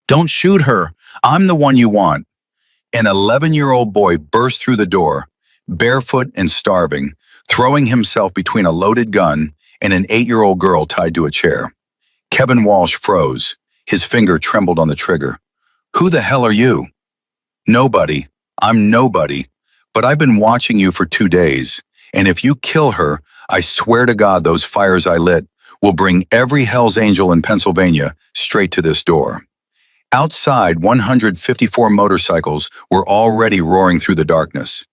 Don't shoot her. I'm the one you want." An 11-year-old boy burst through the door, barefoot and starving, throwing himself between a loaded gun and an 8-year-old girl tied to a chair. Kevin Walsh froze. His finger trembled on the trigger. "Who the hell are you?" "Nobody. I'm nobody. But I've been watching you for 2 days, and if you kill her, I swear to God those fires I lit will bring every Hell's Angel in Pennsylvania straight to this door." Outside, 154 motorcycles were already roaring through the darkness.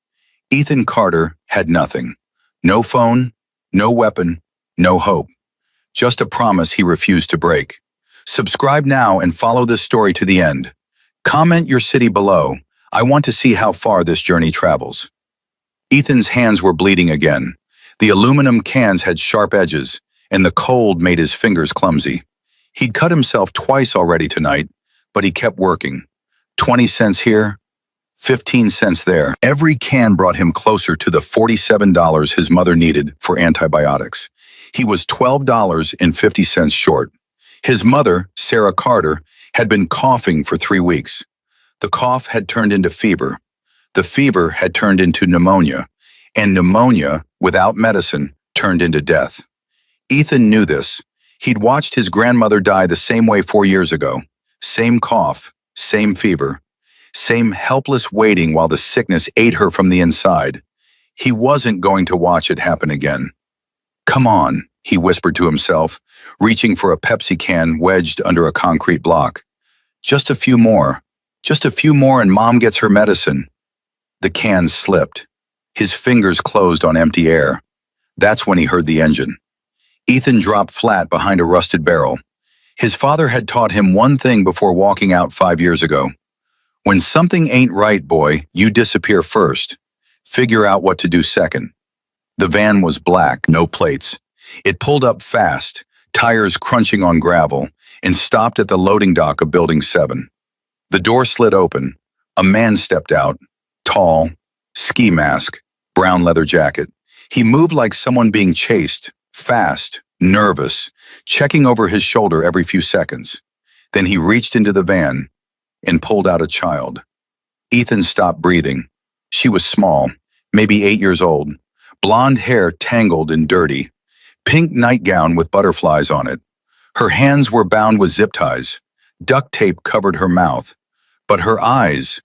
Ethan Carter had nothing. No phone, no weapon, no hope. Just a promise he refused to break. Subscribe now and follow this story to the end. Comment your city below. I want to see how far this journey travels. Ethan's hands were bleeding again. The aluminum cans had sharp edges, and the cold made his fingers clumsy. He'd cut himself twice already tonight, but he kept working. 20 cents here, 15 cents there. Every can brought him closer to the $47 his mother needed for antibiotics. He was $12.50 short. His mother, Sarah Carter, had been coughing for 3 weeks. The cough had turned into fever. The fever had turned into pneumonia, and pneumonia, without medicine, turned into death. Ethan knew this. He'd watched his grandmother die the same way 4 years ago. Same cough, same fever, same helpless waiting while the sickness ate her from the inside. He wasn't going to watch it happen again. "Come on," he whispered to himself, reaching for a Pepsi can wedged under a concrete block. Just a few more and Mom gets her medicine." The can slipped. His fingers closed on empty air. That's when he heard the engine. Ethan dropped flat behind a rusted barrel. His father had taught him one thing before walking out 5 years ago. When something ain't right, boy, you disappear first. Figure out what to do second. The van was black, no plates. It pulled up fast, tires crunching on gravel, and stopped at the loading dock of Building 7. The door slid open. A man stepped out, tall, ski mask, brown leather jacket. He moved like someone being chased, fast, nervous, checking over his shoulder every few seconds. Then he reached into the van and pulled out a child. Ethan stopped breathing. She was small, maybe 8 years old, blonde hair tangled and dirty, pink nightgown with butterflies on it. Her hands were bound with zip ties. Duct tape covered her mouth, but her eyes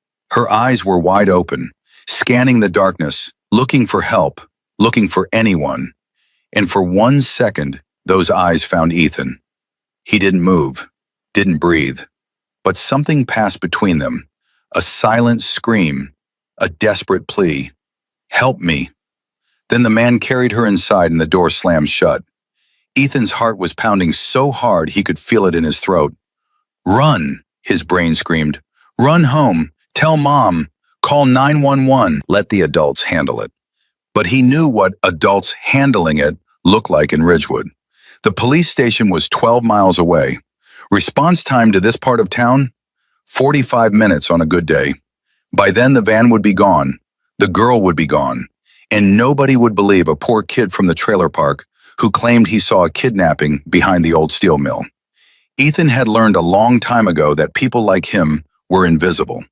were wide open, scanning the darkness, looking for help, looking for anyone. And for 1 second, those eyes found Ethan. He didn't move, didn't breathe, but something passed between them, a silent scream, a desperate plea. "Help me." Then the man carried her inside and the door slammed shut. Ethan's heart was pounding so hard he could feel it in his throat. "Run," his brain screamed. "Run home. Tell Mom. Call 911. Let the adults handle it." But he knew what adults handling it looked like in Ridgewood. The police station was 12 miles away. Response time to this part of town? 45 minutes on a good day. By then the van would be gone. The girl would be gone. And nobody would believe a poor kid from the trailer park who claimed he saw a kidnapping behind the old steel mill. Ethan had learned a long time ago that people like him were invisible.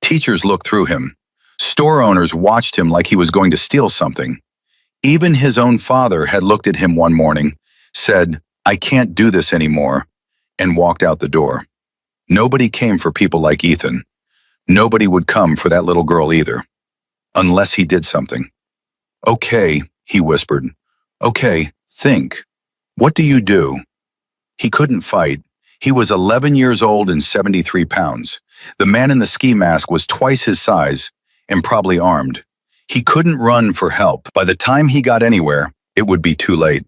Teachers looked through him. Store owners watched him like he was going to steal something. Even his own father had looked at him one morning, said, "I can't do this anymore," and walked out the door. Nobody came for people like Ethan. Nobody would come for that little girl either. Unless he did something. "Okay," he whispered. "Okay, think. What do you do?" He couldn't fight. He was 11 years old and 73 pounds. The man in the ski mask was twice his size and probably armed. He couldn't run for help. By the time he got anywhere, it would be too late.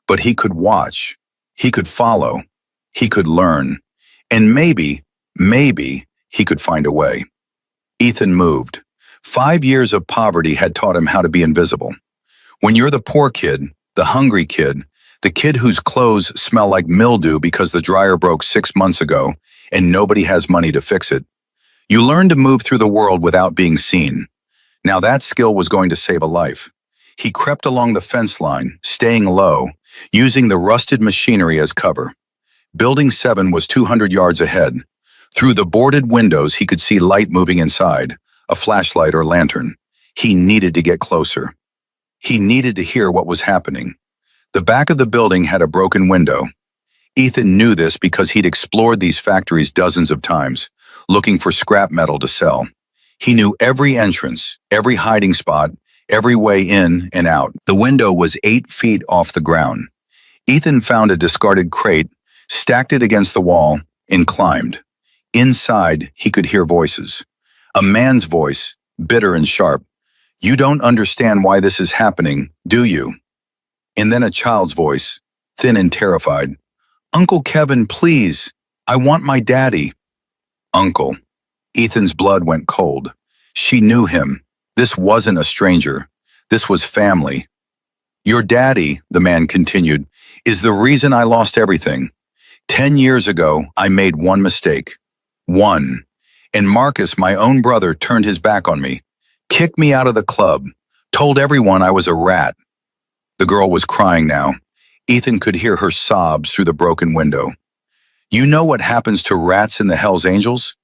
But he could watch. He could follow. He could learn. And maybe he could find a way. Ethan moved. 5 years of poverty had taught him how to be invisible. When you're the poor kid, the hungry kid, the kid whose clothes smell like mildew because the dryer broke 6 months ago and nobody has money to fix it, you learn to move through the world without being seen. Now that skill was going to save a life. He crept along the fence line, staying low, using the rusted machinery as cover. Building 7 was 200 yards ahead. Through the boarded windows, he could see light moving inside, a flashlight or lantern. He needed to get closer. He needed to hear what was happening. The back of the building had a broken window. Ethan knew this because he'd explored these factories dozens of times, looking for scrap metal to sell. He knew every entrance, every hiding spot, every way in and out. The window was 8 feet off the ground. Ethan found a discarded crate, stacked it against the wall, and climbed. Inside, he could hear voices. A man's voice, bitter and sharp. "You don't understand why this is happening, do you?" And then a child's voice, thin and terrified. "Uncle Kevin, please. I want my daddy." Uncle. Ethan's blood went cold. She knew him. This wasn't a stranger. This was family. "Your daddy," the man continued, "is the reason I lost everything. 10 years ago, I made one mistake. One. And Marcus, my own brother, turned his back on me, kicked me out of the club, told everyone I was a rat." The girl was crying now. Ethan could hear her sobs through the broken window. "You know what happens to rats in the Hells Angels?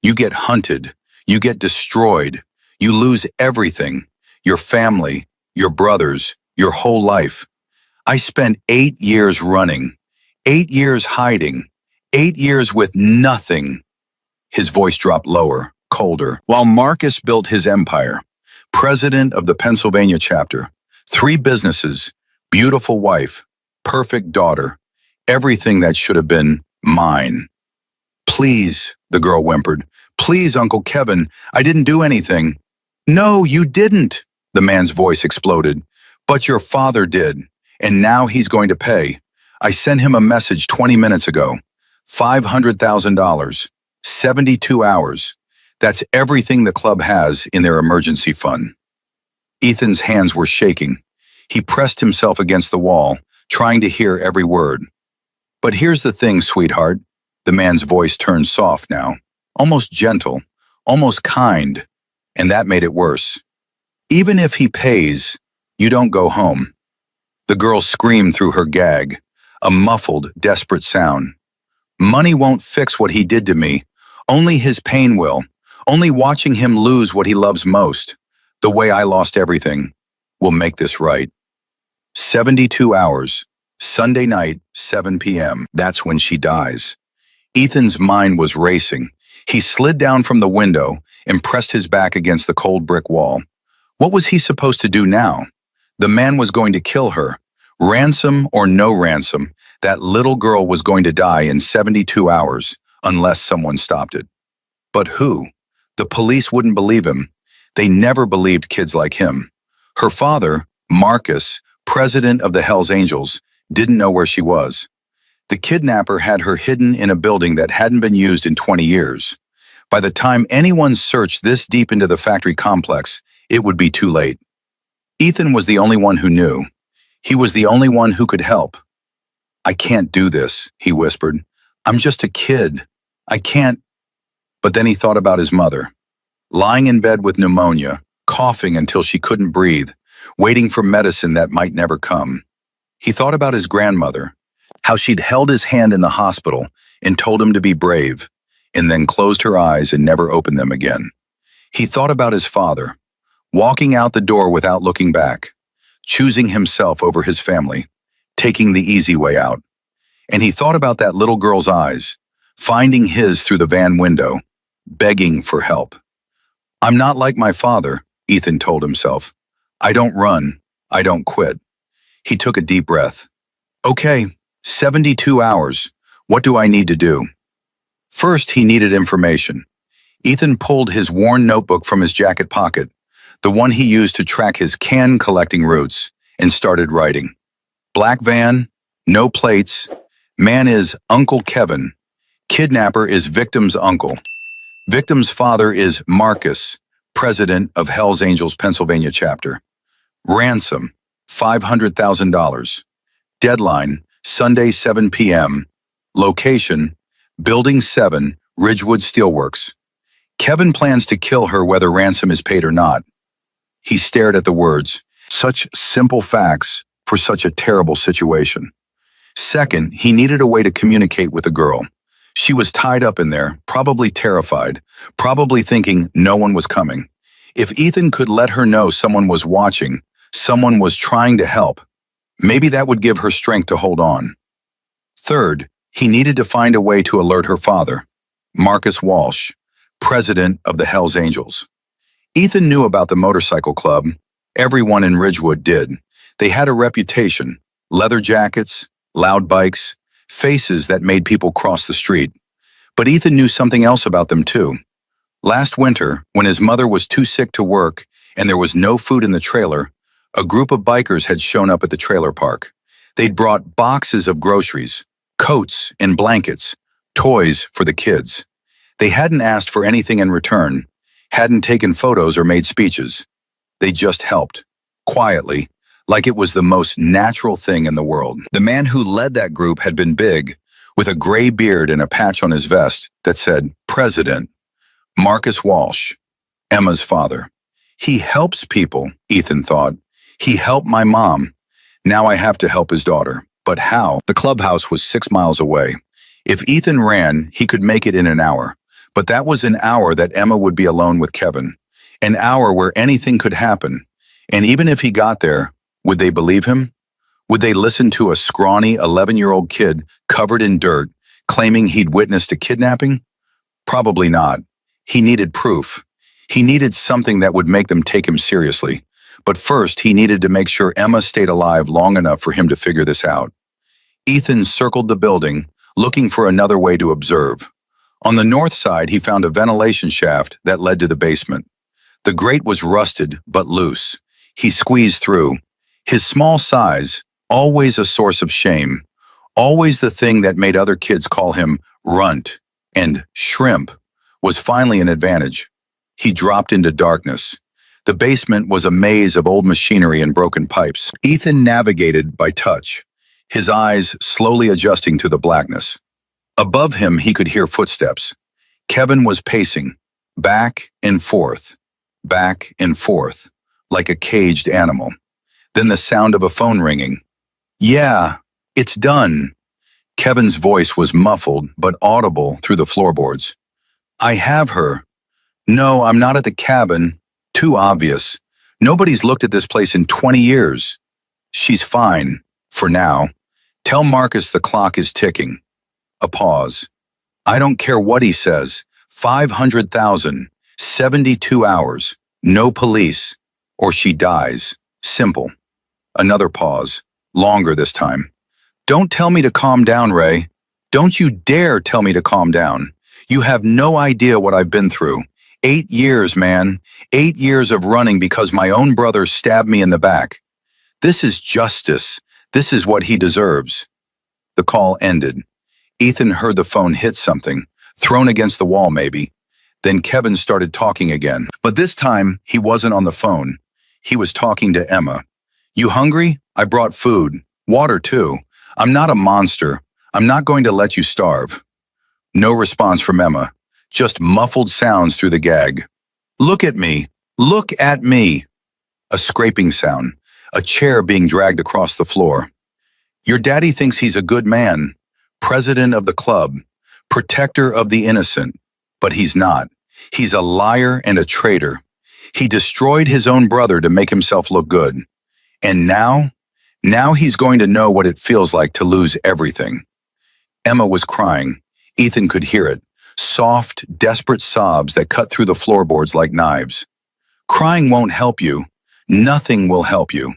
You get hunted. You get destroyed. You lose everything. Your family, your brothers, your whole life. I spent 8 years running, 8 years hiding, 8 years with nothing." His voice dropped lower, colder, while Marcus built his empire. President of the Pennsylvania chapter. 3 businesses, beautiful wife, perfect daughter, everything that should have been mine. "Please," the girl whimpered. "Please, Uncle Kevin, I didn't do anything." "No, you didn't," the man's voice exploded. "But your father did, and now he's going to pay. I sent him a message 20 minutes ago. $500,000. 72 hours. That's everything the club has in their emergency fund." Ethan's hands were shaking. He pressed himself against the wall, trying to hear every word. "But here's the thing, sweetheart." The man's voice turned soft now, almost gentle, almost kind, and that made it worse. "Even if he pays, you don't go home." The girl screamed through her gag, a muffled, desperate sound. "Money won't fix what he did to me. Only his pain will. Only watching him lose what he loves most, the way I lost everything, will make this right." 72 hours. Sunday night, 7 p.m. That's when she dies. Ethan's mind was racing. He slid down from the window and pressed his back against the cold brick wall. What was he supposed to do now? The man was going to kill her. Ransom or no ransom, that little girl was going to die in 72 hours, unless someone stopped it. But who? The police wouldn't believe him. They never believed kids like him. Her father, Marcus, president of the Hells Angels, didn't know where she was. The kidnapper had her hidden in a building that hadn't been used in 20 years. By the time anyone searched this deep into the factory complex, it would be too late. Ethan was the only one who knew. He was the only one who could help. "I can't do this," he whispered. "I'm just a kid. I can't." But then he thought about his mother, lying in bed with pneumonia, coughing until she couldn't breathe, waiting for medicine that might never come. He thought about his grandmother, how she'd held his hand in the hospital and told him to be brave, and then closed her eyes and never opened them again. He thought about his father, walking out the door without looking back, choosing himself over his family, taking the easy way out. And he thought about that little girl's eyes, finding his through the van window, begging for help. "I'm not like my father," Ethan told himself. "I don't run. I don't quit." He took a deep breath. "Okay, 72 hours. What do I need to do?" First, he needed information. Ethan pulled his worn notebook from his jacket pocket, the one he used to track his can-collecting routes, and started writing. Black van, no plates. Man is Uncle Kevin. Kidnapper is victim's uncle. Victim's father is Marcus, president of Hells Angels Pennsylvania chapter. Ransom, $500,000. Deadline, Sunday 7 p.m. Location, Building 7, Ridgewood Steelworks. Kevin plans to kill her whether ransom is paid or not. He stared at the words. Such simple facts for such a terrible situation. Second, he needed a way to communicate with the girl. She was tied up in there, probably terrified, probably thinking no one was coming. If Ethan could let her know someone was watching, someone was trying to help, maybe that would give her strength to hold on. Third, he needed to find a way to alert her father, Marcus Walsh, president of the Hells Angels. Ethan knew about the motorcycle club. Everyone in Ridgewood did. They had a reputation: leather jackets, loud bikes, faces that made people cross the street. But Ethan knew something else about them too. Last winter, when his mother was too sick to work and there was no food in the trailer, a group of bikers had shown up at the trailer park. They'd brought boxes of groceries, coats and blankets, toys for the kids. They hadn't asked for anything in return, hadn't taken photos or made speeches. They just helped, quietly, like it was the most natural thing in the world. The man who led that group had been big, with a gray beard and a patch on his vest that said, President, Marcus Walsh, Emma's father. He helps people, Ethan thought. He helped my mom. Now I have to help his daughter. But how? The clubhouse was 6 miles away. If Ethan ran, he could make it in an hour. But that was an hour that Emma would be alone with Kevin. An hour where anything could happen. And even if he got there, would they believe him? Would they listen to a scrawny 11-year-old kid covered in dirt, claiming he'd witnessed a kidnapping? Probably not. He needed proof. He needed something that would make them take him seriously. But first, he needed to make sure Emma stayed alive long enough for him to figure this out. Ethan circled the building, looking for another way to observe. On the north side, he found a ventilation shaft that led to the basement. The grate was rusted but loose. He squeezed through. His small size, always a source of shame, always the thing that made other kids call him runt and shrimp, was finally an advantage. He dropped into darkness. The basement was a maze of old machinery and broken pipes. Ethan navigated by touch, his eyes slowly adjusting to the blackness. Above him, he could hear footsteps. Kevin was pacing, back and forth, like a caged animal. Then the sound of a phone ringing. Yeah, it's done. Kevin's voice was muffled but audible through the floorboards. I have her. No, I'm not at the cabin. Too obvious. Nobody's looked at this place in 20 years. She's fine, for now. Tell Marcus the clock is ticking. A pause. I don't care what he says. 500,000, 72 hours, no police, or she dies. Simple. Another pause, longer this time. Don't tell me to calm down, Ray. Don't you dare tell me to calm down. You have no idea what I've been through. 8 years, man. 8 years of running because my own brother stabbed me in the back. This is justice. This is what he deserves. The call ended. Ethan heard the phone hit something, thrown against the wall maybe. Then Kevin started talking again. But this time, he wasn't on the phone. He was talking to Emma. You hungry? I brought food. Water too. I'm not a monster. I'm not going to let you starve. No response from Emma. Just muffled sounds through the gag. Look at me. Look at me. A scraping sound. A chair being dragged across the floor. Your daddy thinks he's a good man. President of the club. Protector of the innocent. But he's not. He's a liar and a traitor. He destroyed his own brother to make himself look good. And now he's going to know what it feels like to lose everything. Emma was crying. Ethan could hear it. Soft, desperate sobs that cut through the floorboards like knives. Crying won't help you. Nothing will help you.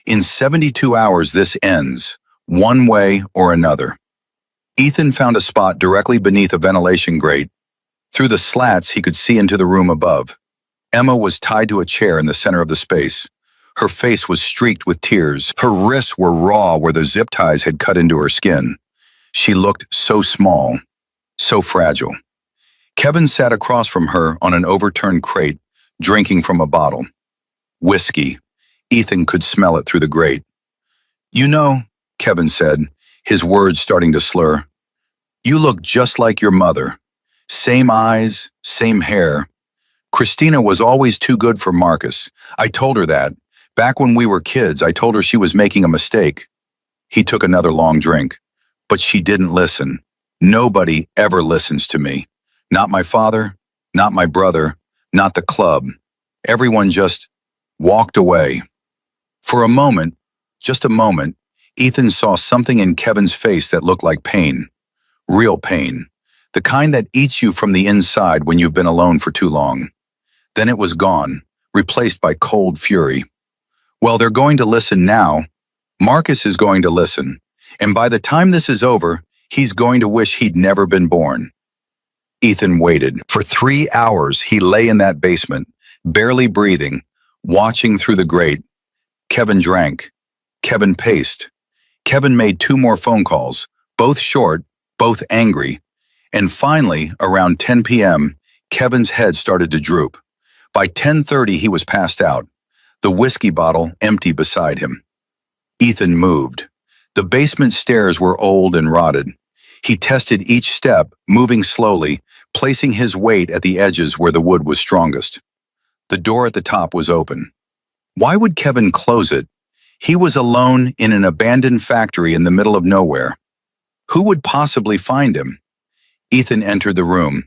In 72 hours, this ends, one way or another. Ethan found a spot directly beneath a ventilation grate. Through the slats, he could see into the room above. Emma was tied to a chair in the center of the space. Her face was streaked with tears. Her wrists were raw where the zip ties had cut into her skin. She looked so small, so fragile. Kevin sat across from her on an overturned crate, drinking from a bottle. Whiskey. Ethan could smell it through the grate. You know, Kevin said, his words starting to slur, you look just like your mother. Same eyes, same hair. Christina was always too good for Marcus. I told her that. Back when we were kids, I told her she was making a mistake. He took another long drink. But she didn't listen. Nobody ever listens to me. Not my father, not my brother, not the club. Everyone just walked away. For a moment, just a moment, Ethan saw something in Kevin's face that looked like pain. Real pain. The kind that eats you from the inside when you've been alone for too long. Then it was gone, replaced by cold fury. Well, they're going to listen now. Marcus is going to listen. And by the time this is over, he's going to wish he'd never been born. Ethan waited. For 3 hours, he lay in that basement, barely breathing, watching through the grate. Kevin drank. Kevin paced. Kevin made 2 more phone calls, both short, both angry. And finally, around 10 p.m., Kevin's head started to droop. By 10:30, he was passed out, the whiskey bottle empty beside him. Ethan moved. The basement stairs were old and rotted. He tested each step, moving slowly, placing his weight at the edges where the wood was strongest. The door at the top was open. Why would Kevin close it? He was alone in an abandoned factory in the middle of nowhere. Who would possibly find him? Ethan entered the room.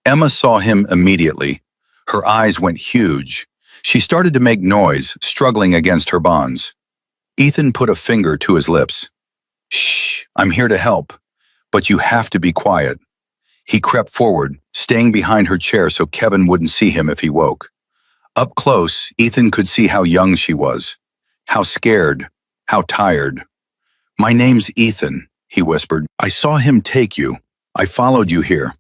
Emma saw him immediately. Her eyes went huge. She started to make noise, struggling against her bonds. Ethan put a finger to his lips. "Shh, I'm here to help, but you have to be quiet." He crept forward, staying behind her chair so Kevin wouldn't see him if he woke. Up close, Ethan could see how young she was, how scared, how tired. "My name's Ethan," he whispered. "I saw him take you. I followed you here."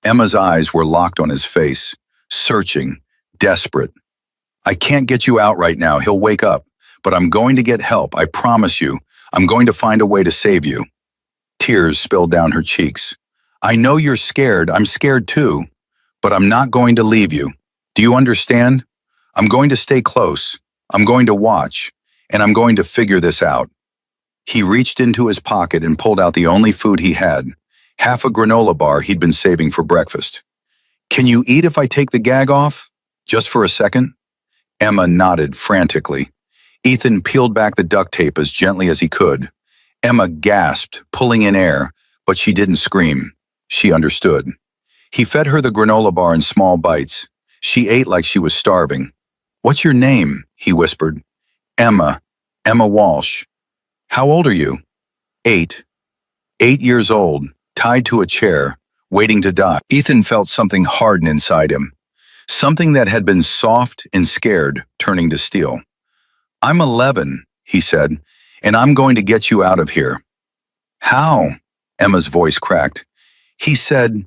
Emma's eyes were locked on his face, searching, desperate. "I can't get you out right now. He'll wake up. But I'm going to get help, I promise you. I'm going to find a way to save you." Tears spilled down her cheeks. "I know you're scared. I'm scared too. But I'm not going to leave you. Do you understand? I'm going to stay close. I'm going to watch. And I'm going to figure this out." He reached into his pocket and pulled out the only food he had, half a granola bar he'd been saving for breakfast. "Can you eat if I take the gag off? Just for a second?" Emma nodded frantically. Ethan peeled back the duct tape as gently as he could. Emma gasped, pulling in air, but she didn't scream. She understood. He fed her the granola bar in small bites. She ate like she was starving. "What's your name?" he whispered. "Emma. Emma Walsh." "How old are you?" 8. 8 years old, tied to a chair, waiting to die. Ethan felt something harden inside him. Something that had been soft and scared, turning to steel. "I'm 11, he said, "and I'm going to get you out of here." "How?" Emma's voice cracked. He said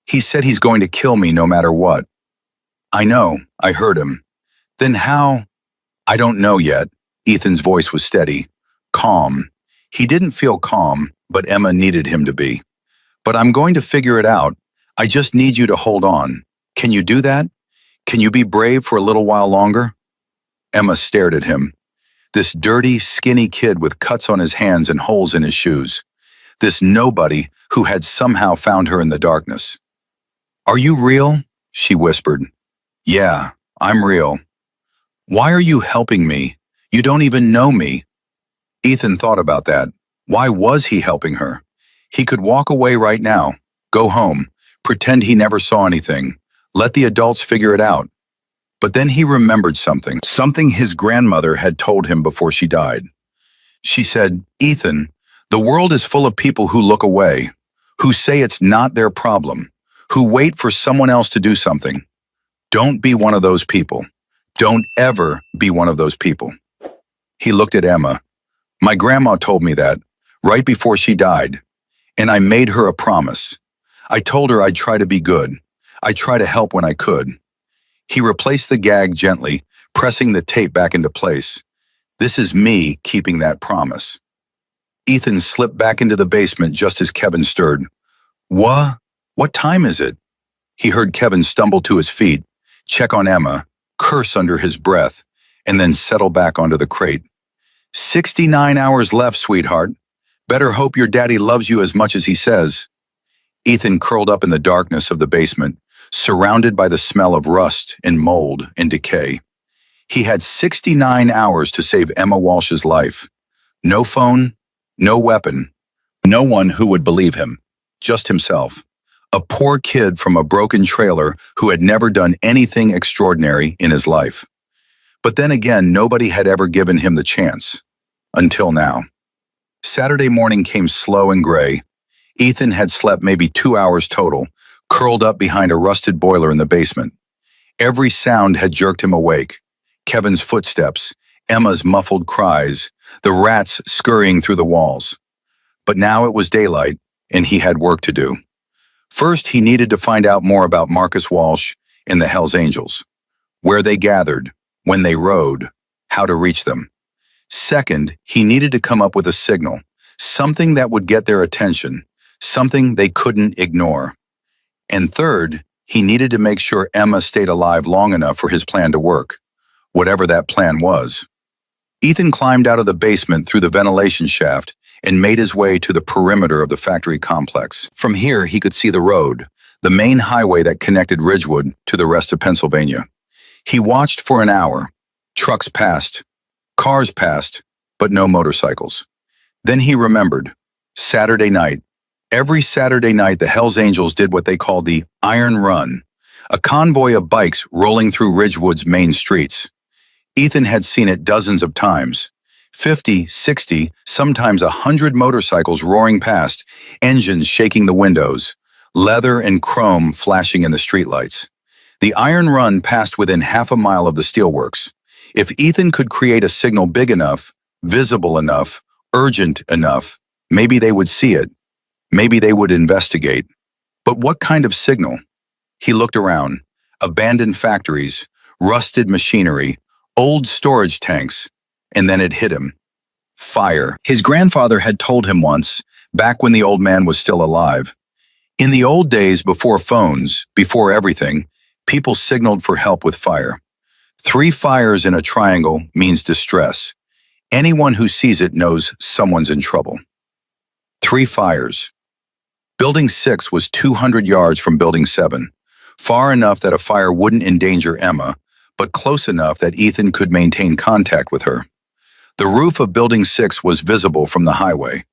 he's going to kill me no matter what." "I know, I heard him." "Then how?" "I don't know yet." Ethan's voice was steady, calm. He didn't feel calm, but Emma needed him to be. "But I'm going to figure it out. I just need you to hold on. Can you do that? Can you be brave for a little while longer?" Emma stared at him. This dirty, skinny kid with cuts on his hands and holes in his shoes. This nobody who had somehow found her in the darkness. "Are you real?" she whispered. "Yeah, I'm real." "Why are you helping me? You don't even know me." Ethan thought about that. Why was he helping her? He could walk away right now, go home, pretend he never saw anything, let the adults figure it out. But then he remembered something his grandmother had told him before she died. She said, "Ethan, the world is full of people who look away, who say it's not their problem, who wait for someone else to do something. Don't be one of those people. Don't ever be one of those people." He looked at Emma. "My grandma told me that, right before she died, and I made her a promise. I told her I'd try to be good. I'd try to help when I could." He replaced the gag gently, pressing the tape back into place. "This is me keeping that promise." Ethan slipped back into the basement just as Kevin stirred. What time is it?" He heard Kevin stumble to his feet, check on Emma, curse under his breath, and then settle back onto the crate. 69 hours left, sweetheart. Better hope your daddy loves you as much as he says." Ethan curled up in the darkness of the basement, surrounded by the smell of rust and mold and decay. He had 69 hours to save Emma Walsh's life. No phone, no weapon, no one who would believe him. just himself. A poor kid from a broken trailer who had never done anything extraordinary in his life. But then again, nobody had ever given him the chance. Until now. Saturday morning came slow and gray. Ethan had slept maybe 2 hours total, curled up behind a rusted boiler in the basement. Every sound had jerked him awake. Kevin's footsteps, Emma's muffled cries, the rats scurrying through the walls. But now it was daylight, and he had work to do. First, he needed to find out more about Marcus Walsh and the Hells Angels. Where they gathered, when they rode, how to reach them. Second, he needed to come up with a signal, something that would get their attention, something they couldn't ignore. And third, he needed to make sure Emma stayed alive long enough for his plan to work, whatever that plan was. Ethan climbed out of the basement through the ventilation shaft and made his way to the perimeter of the factory complex. From here, he could see the road, the main highway that connected Ridgewood to the rest of Pennsylvania. He watched for an hour. Trucks passed, cars passed, but no motorcycles. Then he remembered. Saturday night. Every Saturday night, the Hells Angels did what they called the Iron Run, a convoy of bikes rolling through Ridgewood's main streets. Ethan had seen it dozens of times. 50, 60, sometimes 100 motorcycles roaring past, engines shaking the windows, leather and chrome flashing in the streetlights. The Iron Run passed within half a mile of the steelworks. If Ethan could create a signal big enough, visible enough, urgent enough, maybe they would see it. Maybe they would investigate. But what kind of signal? He looked around. Abandoned factories, rusted machinery, old storage tanks, and then it hit him. Fire. His grandfather had told him once, back when the old man was still alive. In the old days, before phones, before everything, people signaled for help with fire. 3 fires in a triangle means distress. Anyone who sees it knows someone's in trouble. 3 fires. Building 6 was 200 yards from Building 7, far enough that a fire wouldn't endanger Emma, but close enough that Ethan could maintain contact with her. The roof of Building 6 was visible from the highway.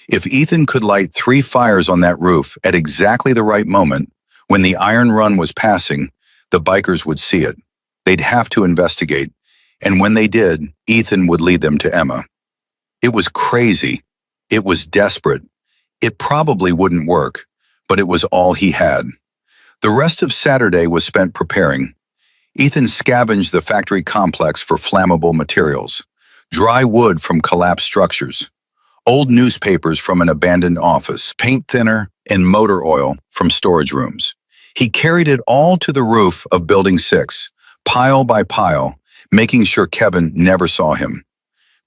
If Ethan could light 3 fires on that roof at exactly the right moment, when the Iron Run was passing, the bikers would see it. They'd have to investigate, and when they did, Ethan would lead them to Emma. It was crazy. It was desperate. It probably wouldn't work, but it was all he had. The rest of Saturday was spent preparing. Ethan scavenged the factory complex for flammable materials, dry wood from collapsed structures, old newspapers from an abandoned office, paint thinner, and motor oil from storage rooms. He carried it all to the roof of Building 6, pile by pile, making sure Kevin never saw him.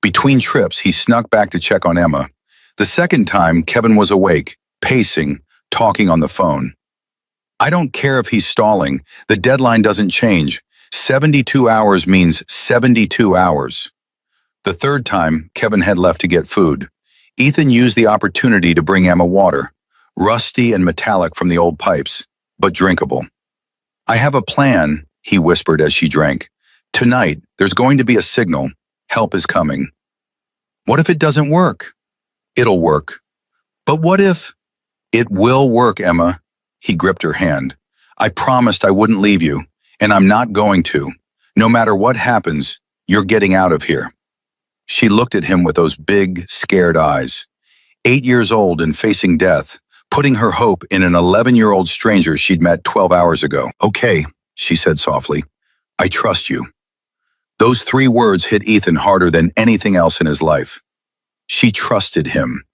Between trips, he snuck back to check on Emma. The second time, Kevin was awake, pacing, talking on the phone. I don't care if he's stalling. The deadline doesn't change. 72 hours means 72 hours. The third time, Kevin had left to get food. Ethan used the opportunity to bring Emma water, rusty and metallic from the old pipes, but drinkable. I have a plan, he whispered as she drank. Tonight, there's going to be a signal. Help is coming. What if it doesn't work? It'll work. But what if? It will work, Emma. He gripped her hand. I promised I wouldn't leave you, and I'm not going to. No matter what happens, you're getting out of here. She looked at him with those big, scared eyes. 8 years old and facing death, putting her hope in an 11-year-old stranger she'd met 12 hours ago. Okay, she said softly. I trust you. Those 3 words hit Ethan harder than anything else in his life. She trusted him.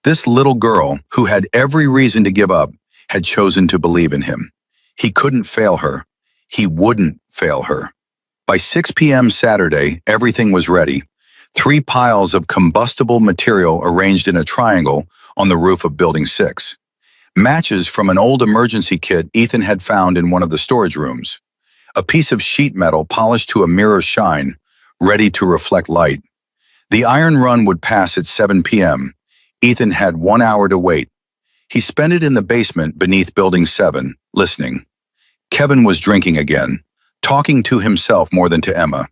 This little girl, who had every reason to give up, had chosen to believe in him. He couldn't fail her. He wouldn't fail her. By 6 p.m. Saturday, everything was ready. 3 piles of combustible material arranged in a triangle on the roof of Building 6. Matches from an old emergency kit Ethan had found in one of the storage rooms. A piece of sheet metal polished to a mirror shine, ready to reflect light. The Iron Run would pass at 7 p.m. Ethan had 1 hour to wait. He spent it in the basement beneath Building 7, listening. Kevin was drinking again, talking to himself more than to Emma.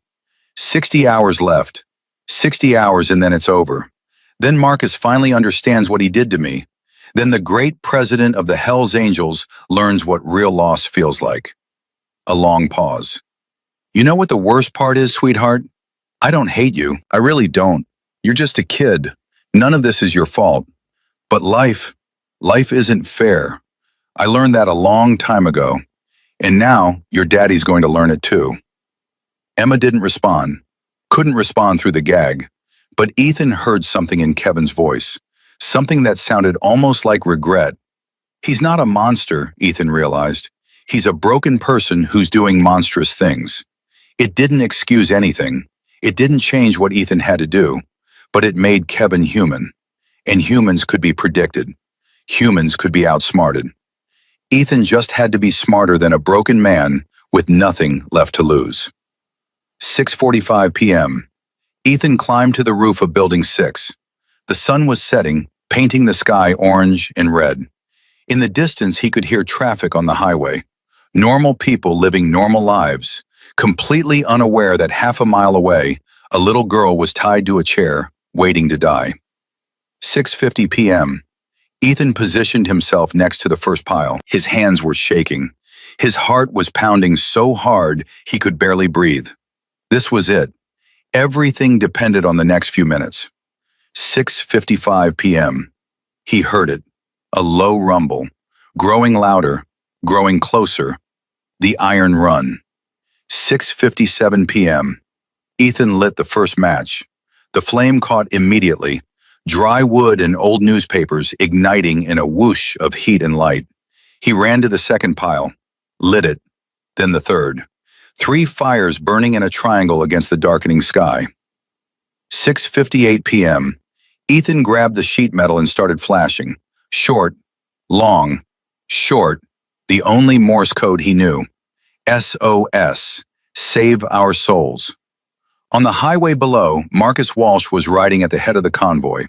60 hours left. 60 hours and then it's over. Then Marcus finally understands what he did to me. Then the great president of the Hells Angels learns what real loss feels like. A long pause. You know what the worst part is, sweetheart? I don't hate you. I really don't. You're just a kid. None of this is your fault. But life isn't fair. I learned that a long time ago. And now your daddy's going to learn it too. Emma didn't respond. Couldn't respond through the gag. But Ethan heard something in Kevin's voice. Something that sounded almost like regret. He's not a monster, Ethan realized. He's a broken person who's doing monstrous things. It didn't excuse anything. It didn't change what Ethan had to do. But it made Kevin human. And humans could be predicted. Humans could be outsmarted. Ethan just had to be smarter than a broken man with nothing left to lose. 6:45 p.m. Ethan climbed to the roof of Building 6. The sun was setting, painting the sky orange and red. In the distance, he could hear traffic on the highway. Normal people living normal lives, completely unaware that half a mile away, a little girl was tied to a chair, waiting to die. 6:50 p.m. Ethan positioned himself next to the first pile. His hands were shaking. His heart was pounding so hard he could barely breathe. This was it. Everything depended on the next few minutes. 6:55 p.m. He heard it. A low rumble. Growing louder. Growing closer. The iron run. 6:57 p.m. Ethan lit the first match. The flame caught immediately. Dry wood and old newspapers igniting in a whoosh of heat and light. He ran to the second pile. Lit it. Then the third. 3 fires burning in a triangle against the darkening sky. 6:58 p.m. Ethan grabbed the sheet metal and started flashing. Short, long, short, the only Morse code he knew. SOS, save our souls. On the highway below, Marcus Walsh was riding at the head of the convoy.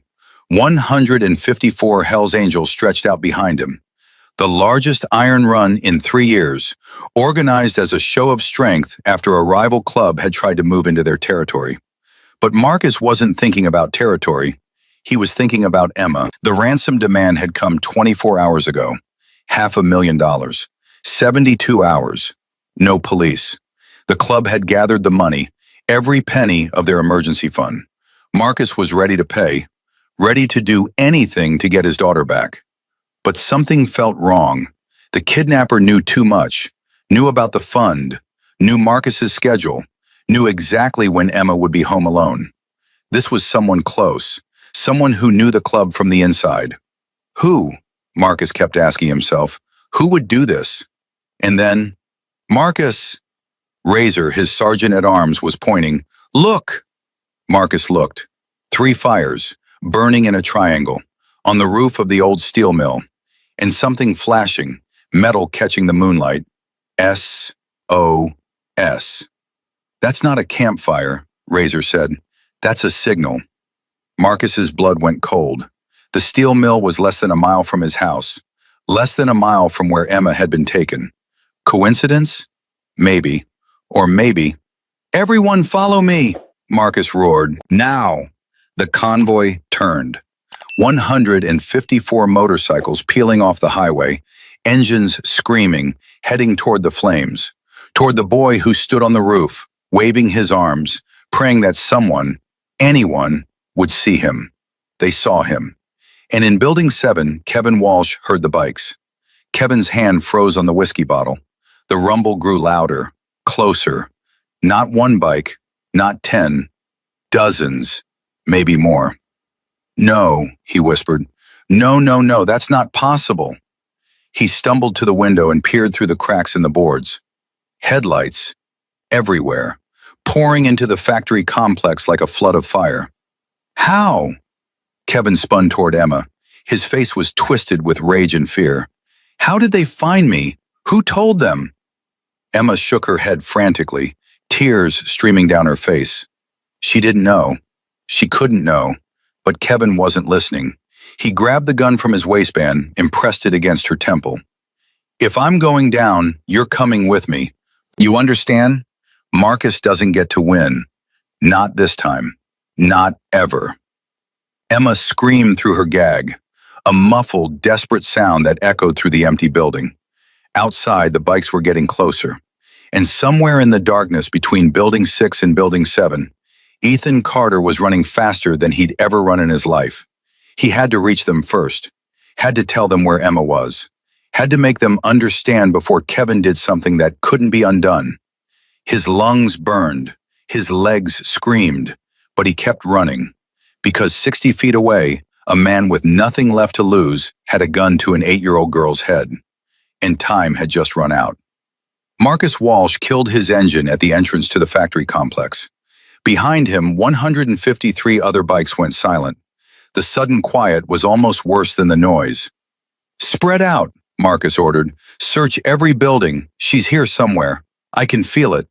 154 Hells Angels stretched out behind him. The largest iron run in 3 years, organized as a show of strength after a rival club had tried to move into their territory. But Marcus wasn't thinking about territory. He was thinking about Emma. The ransom demand had come 24 hours ago. $500,000. 72 hours. No police. The club had gathered the money, every penny of their emergency fund. Marcus was ready to pay, ready to do anything to get his daughter back. But something felt wrong. The kidnapper knew too much, knew about the fund, knew Marcus's schedule, knew exactly when Emma would be home alone. This was someone close, someone who knew the club from the inside. Who? Marcus kept asking himself. Who would do this? And then, Marcus! Razor, his sergeant-at-arms, was pointing. Look! Marcus looked. 3 fires, burning in a triangle, on the roof of the old steel mill, and something flashing, metal catching the moonlight. SOS. That's not a campfire, Razor said. That's a signal. Marcus's blood went cold. The steel mill was less than a mile from his house, less than a mile from where Emma had been taken. Coincidence? Maybe. Or maybe. Everyone follow me, Marcus roared. Now! The convoy turned. 154 motorcycles peeling off the highway, engines screaming, heading toward the flames, toward the boy who stood on the roof, waving his arms, praying that someone, anyone, would see him. They saw him. And in Building 7, Kevin Walsh heard the bikes. Kevin's hand froze on the whiskey bottle. The rumble grew louder, closer. Not one bike, not 10, dozens, maybe more. No, he whispered. No, that's not possible. He stumbled to the window and peered through the cracks in the boards. Headlights, everywhere, pouring into the factory complex like a flood of fire. How? Kevin spun toward Emma. His face was twisted with rage and fear. How did they find me? Who told them? Emma shook her head frantically, tears streaming down her face. She didn't know. She couldn't know. But Kevin wasn't listening. He grabbed the gun from his waistband and pressed it against her temple. If I'm going down, you're coming with me. You understand? Marcus doesn't get to win. Not this time. Not ever. Emma screamed through her gag. a muffled, desperate sound that echoed through the empty building. Outside, the bikes were getting closer. And somewhere in the darkness between Building 6 and Building 7, Ethan Carter was running faster than he'd ever run in his life. He had to reach them first, had to tell them where Emma was, had to make them understand before Kevin did something that couldn't be undone. His lungs burned, his legs screamed, but he kept running, because 60 feet away, a man with nothing left to lose had a gun to an 8-year-old girl's head. And time had just run out. Marcus Walsh killed his engine at the entrance to the factory complex. Behind him, 153 other bikes went silent. The sudden quiet was almost worse than the noise. "Spread out," Marcus ordered. "Search every building. She's here somewhere. I can feel it."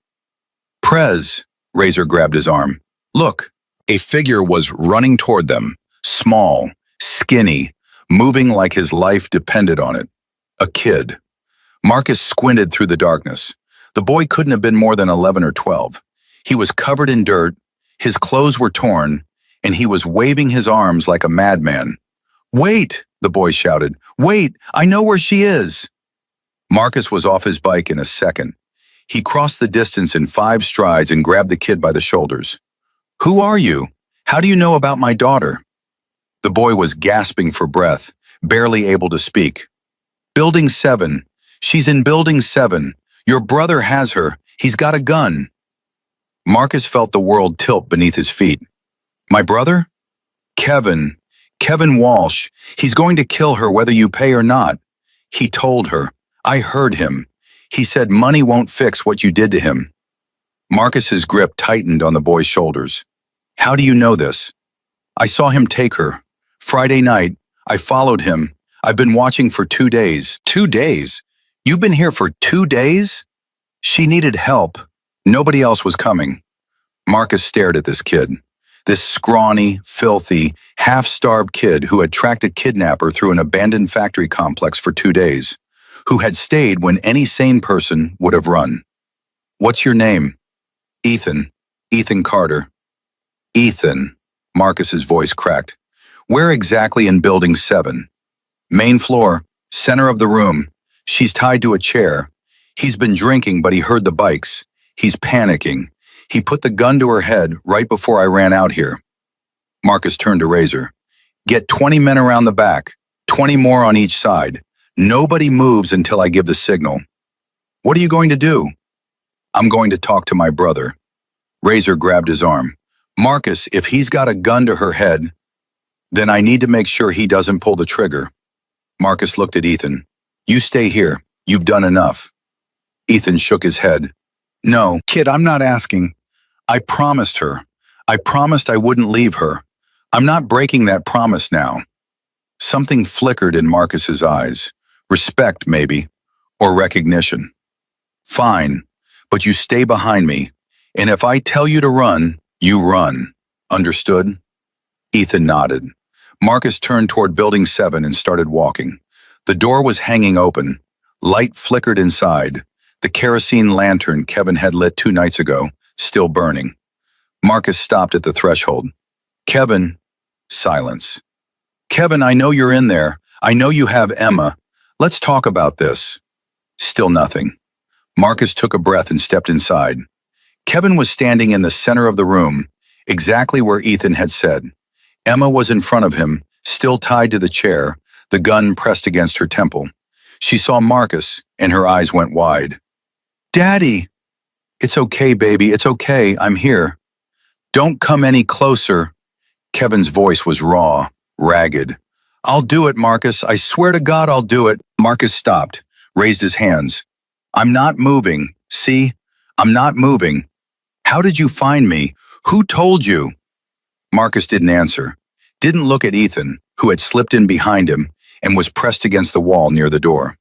"Prez," Razor grabbed his arm. "Look." A figure was running toward them, small, skinny, moving like his life depended on it. A kid. Marcus squinted through the darkness. The boy couldn't have been more than 11 or 12. He was covered in dirt, his clothes were torn, and he was waving his arms like a madman. "Wait," the boy shouted. "Wait, I know where she is." Marcus was off his bike in a second. He crossed the distance in 5 strides and grabbed the kid by the shoulders. "Who are you? How do you know about my daughter?" The boy was gasping for breath, barely able to speak. "Building 7. She's in Building 7. Your brother has her. He's got a gun." Marcus felt the world tilt beneath his feet. "My brother? Kevin. Kevin Walsh. He's going to kill her whether you pay or not." He told her. "I heard him. He said money won't fix what you did to him." Marcus's grip tightened on the boy's shoulders. "How do you know this?" "I saw him take her. Friday night, I followed him. I've been watching for 2 days." "2 days? You've been here for 2 days?" "She needed help. Nobody else was coming." Marcus stared at this kid. This scrawny, filthy, half-starved kid who had tracked a kidnapper through an abandoned factory complex for 2 days, who had stayed when any sane person would have run. "What's your name?" "Ethan. Ethan Carter." "Ethan," Marcus's voice cracked. "Where exactly in Building 7? "Main floor, center of the room. She's tied to a chair. He's been drinking, but he heard the bikes. He's panicking. He put the gun to her head right before I ran out here." Marcus turned to Razor. "Get 20 men around the back, 20 more on each side. Nobody moves until I give the signal." "What are you going to do?" "I'm going to talk to my brother." Razor grabbed his arm. "Marcus, if he's got a gun to her head, then I need to make sure he doesn't pull the trigger." Marcus looked at Ethan. "You stay here. You've done enough." Ethan shook his head. "No, kid, I'm not asking. I promised her. I promised I wouldn't leave her. I'm not breaking that promise now." Something flickered in Marcus's eyes. Respect, maybe, or recognition. "Fine, but you stay behind me, and if I tell you to run, you run. Understood?" Ethan nodded. Marcus turned toward Building 7 and started walking. The door was hanging open. Light flickered inside. The kerosene lantern Kevin had lit 2 nights ago, still burning. Marcus stopped at the threshold. "Kevin." Silence. "Kevin, I know you're in there. I know you have Emma. Let's talk about this." Still nothing. Marcus took a breath and stepped inside. Kevin was standing in the center of the room, exactly where Ethan had said. Emma was in front of him, still tied to the chair, the gun pressed against her temple. She saw Marcus, and her eyes went wide. "Daddy!" "It's okay, baby, it's okay, I'm here." "Don't come any closer." Kevin's voice was raw, ragged. "I'll do it, Marcus, I swear to God I'll do it." Marcus stopped, raised his hands. "I'm not moving, see? I'm not moving. How did you find me? Who told you?" Marcus didn't answer, didn't look at Ethan, who had slipped in behind him and was pressed against the wall near the door.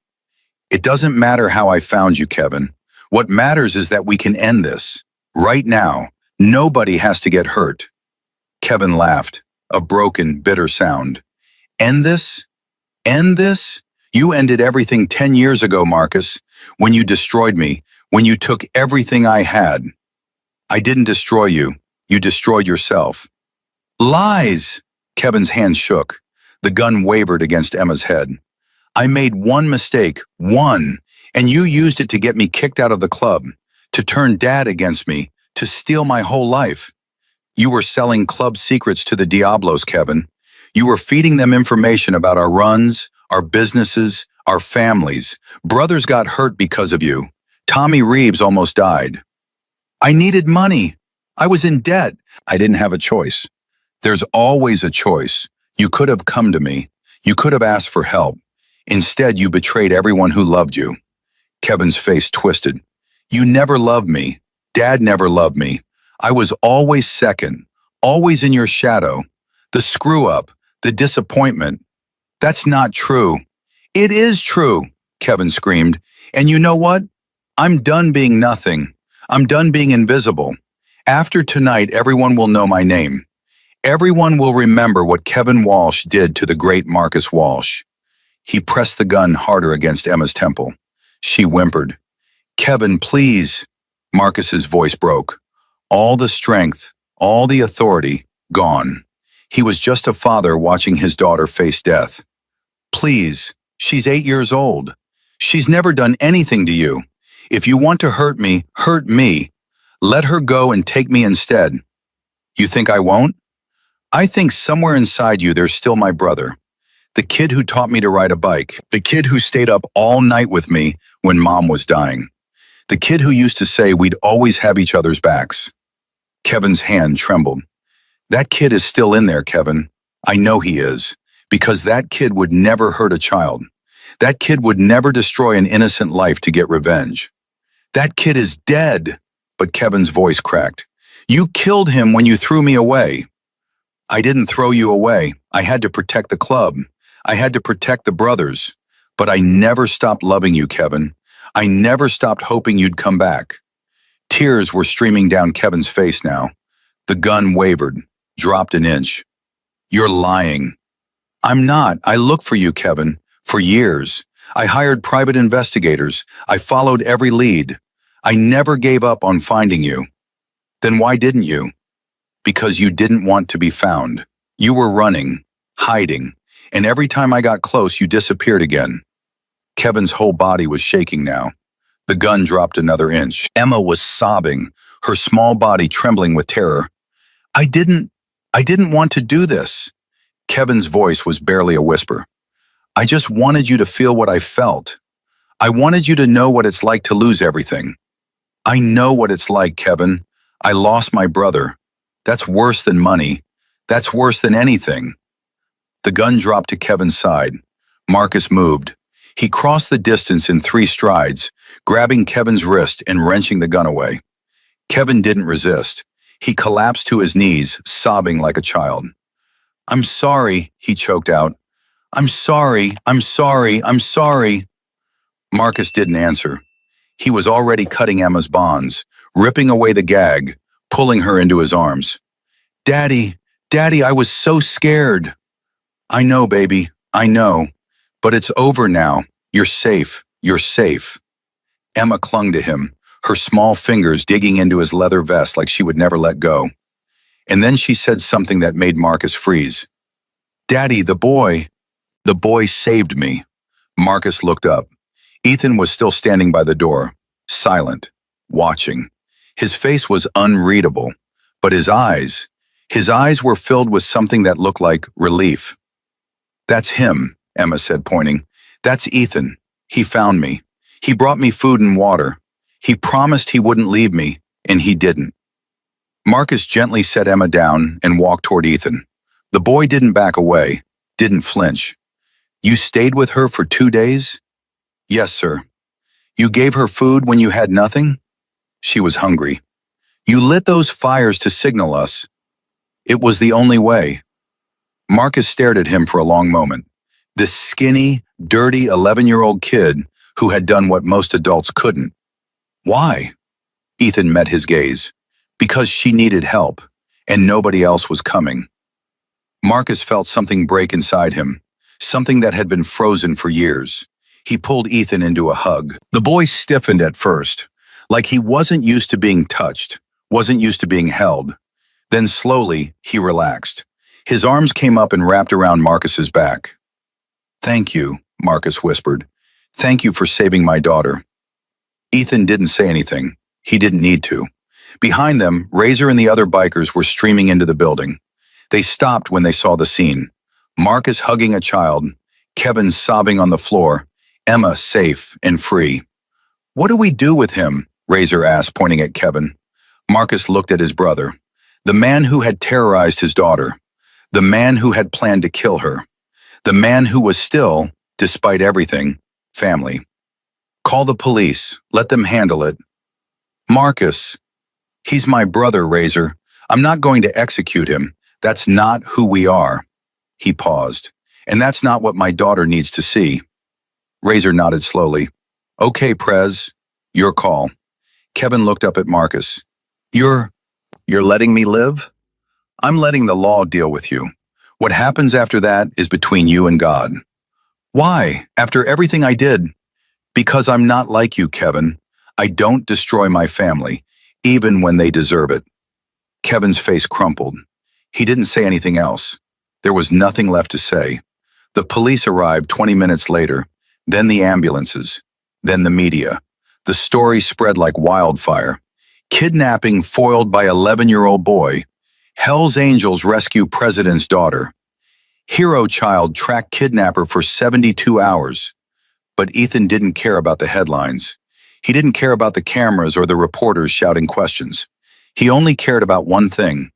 "It doesn't matter how I found you, Kevin. What matters is that we can end this. Right now, nobody has to get hurt." Kevin laughed, a broken, bitter sound. "End this? End this? You ended everything 10 years ago, Marcus, when you destroyed me, when you took everything I had." "I didn't destroy you. You destroyed yourself." "Lies!" Kevin's hands shook. The gun wavered against Emma's head. I made one mistake, one, and you used it to get me kicked out of the club, to turn Dad against me, to steal my whole life. You were selling club secrets to the Diablos, Kevin. You were feeding them information about our runs, our businesses, our families. Brothers got hurt because of you. Tommy Reeves almost died. I needed money. I was in debt. I didn't have a choice. There's always a choice. You could have come to me. You could have asked for help. Instead, you betrayed everyone who loved you. Kevin's face twisted. You never loved me. Dad never loved me. I was always second, always in your shadow. The screw-up, the disappointment. That's not true. It is true, Kevin screamed. And you know what? I'm done being nothing. I'm done being invisible. After tonight, everyone will know my name. Everyone will remember what Kevin Walsh did to the great Marcus Walsh. He pressed the gun harder against Emma's temple. She whimpered. Kevin, please. Marcus's voice broke. All the strength, all the authority, gone. He was just a father watching his daughter face death. Please, she's 8 years old. She's never done anything to you. If you want to hurt me, hurt me. Let her go and take me instead. You think I won't? I think somewhere inside you there's still my brother. The kid who taught me to ride a bike. The kid who stayed up all night with me when Mom was dying. The kid who used to say we'd always have each other's backs. Kevin's hand trembled. That kid is still in there, Kevin. I know he is. Because that kid would never hurt a child. That kid would never destroy an innocent life to get revenge. That kid is dead. But Kevin's voice cracked. You killed him when you threw me away. I didn't throw you away. I had to protect the club. I had to protect the brothers. But I never stopped loving you, Kevin. I never stopped hoping you'd come back. Tears were streaming down Kevin's face now. The gun wavered, dropped an inch. You're lying. I'm not. I looked for you, Kevin, for years. I hired private investigators. I followed every lead. I never gave up on finding you. Then why didn't you? Because you didn't want to be found. You were running, hiding, and every time I got close, you disappeared again. Kevin's whole body was shaking now. The gun dropped another inch. Emma was sobbing, her small body trembling with terror. I didn't want to do this. Kevin's voice was barely a whisper. I just wanted you to feel what I felt. I wanted you to know what it's like to lose everything. I know what it's like, Kevin. I lost my brother. That's worse than money. That's worse than anything. The gun dropped to Kevin's side. Marcus moved. He crossed the distance in 3 strides, grabbing Kevin's wrist and wrenching the gun away. Kevin didn't resist. He collapsed to his knees, sobbing like a child. I'm sorry, he choked out. I'm sorry, I'm sorry, I'm sorry. Marcus didn't answer. He was already cutting Emma's bonds, ripping away the gag, pulling her into his arms. Daddy, Daddy, I was so scared. I know, baby, I know. But it's over now. You're safe. You're safe. Emma clung to him, her small fingers digging into his leather vest like she would never let go. And then she said something that made Marcus freeze. Daddy, the boy saved me. Marcus looked up. Ethan was still standing by the door, silent, watching. His face was unreadable, but his eyes were filled with something that looked like relief. That's him, Emma said, pointing. That's Ethan. He found me. He brought me food and water. He promised he wouldn't leave me, and he didn't. Marcus gently set Emma down and walked toward Ethan. The boy didn't back away, didn't flinch. You stayed with her for 2 days? Yes, sir. You gave her food when you had nothing? She was hungry. You lit those fires to signal us. It was the only way. Marcus stared at him for a long moment. This skinny, dirty 11-year-old kid who had done what most adults couldn't. Why? Ethan met his gaze. Because she needed help, and nobody else was coming. Marcus felt something break inside him, something that had been frozen for years. He pulled Ethan into a hug. The boy stiffened at first, like he wasn't used to being touched, wasn't used to being held. Then slowly, he relaxed. His arms came up and wrapped around Marcus's back. "Thank you," Marcus whispered. "Thank you for saving my daughter." Ethan didn't say anything. He didn't need to. Behind them, Razor and the other bikers were streaming into the building. They stopped when they saw the scene. Marcus hugging a child, Kevin sobbing on the floor, Emma safe and free. "What do we do with him?" Razor asked, pointing at Kevin. Marcus looked at his brother, the man who had terrorized his daughter, the man who had planned to kill her, the man who was still, despite everything, family. "Call the police. Let them handle it." "Marcus, he's my brother, Razor. I'm not going to execute him. That's not who we are." He paused. "And that's not what my daughter needs to see." Razor nodded slowly. "Okay, Prez, your call." Kevin looked up at Marcus. You're letting me live? I'm letting the law deal with you. What happens after that is between you and God." "Why? After everything I did?" "Because I'm not like you, Kevin. I don't destroy my family, even when they deserve it." Kevin's face crumpled. He didn't say anything else. There was nothing left to say. The police arrived 20 minutes later, then the ambulances, then the media. The story spread like wildfire. Kidnapping foiled by 11-year-old boy. Hell's Angels rescue president's daughter. Hero child track kidnapper for 72 hours. But Ethan didn't care about the headlines. He didn't care about the cameras or the reporters shouting questions. He only cared about one thing.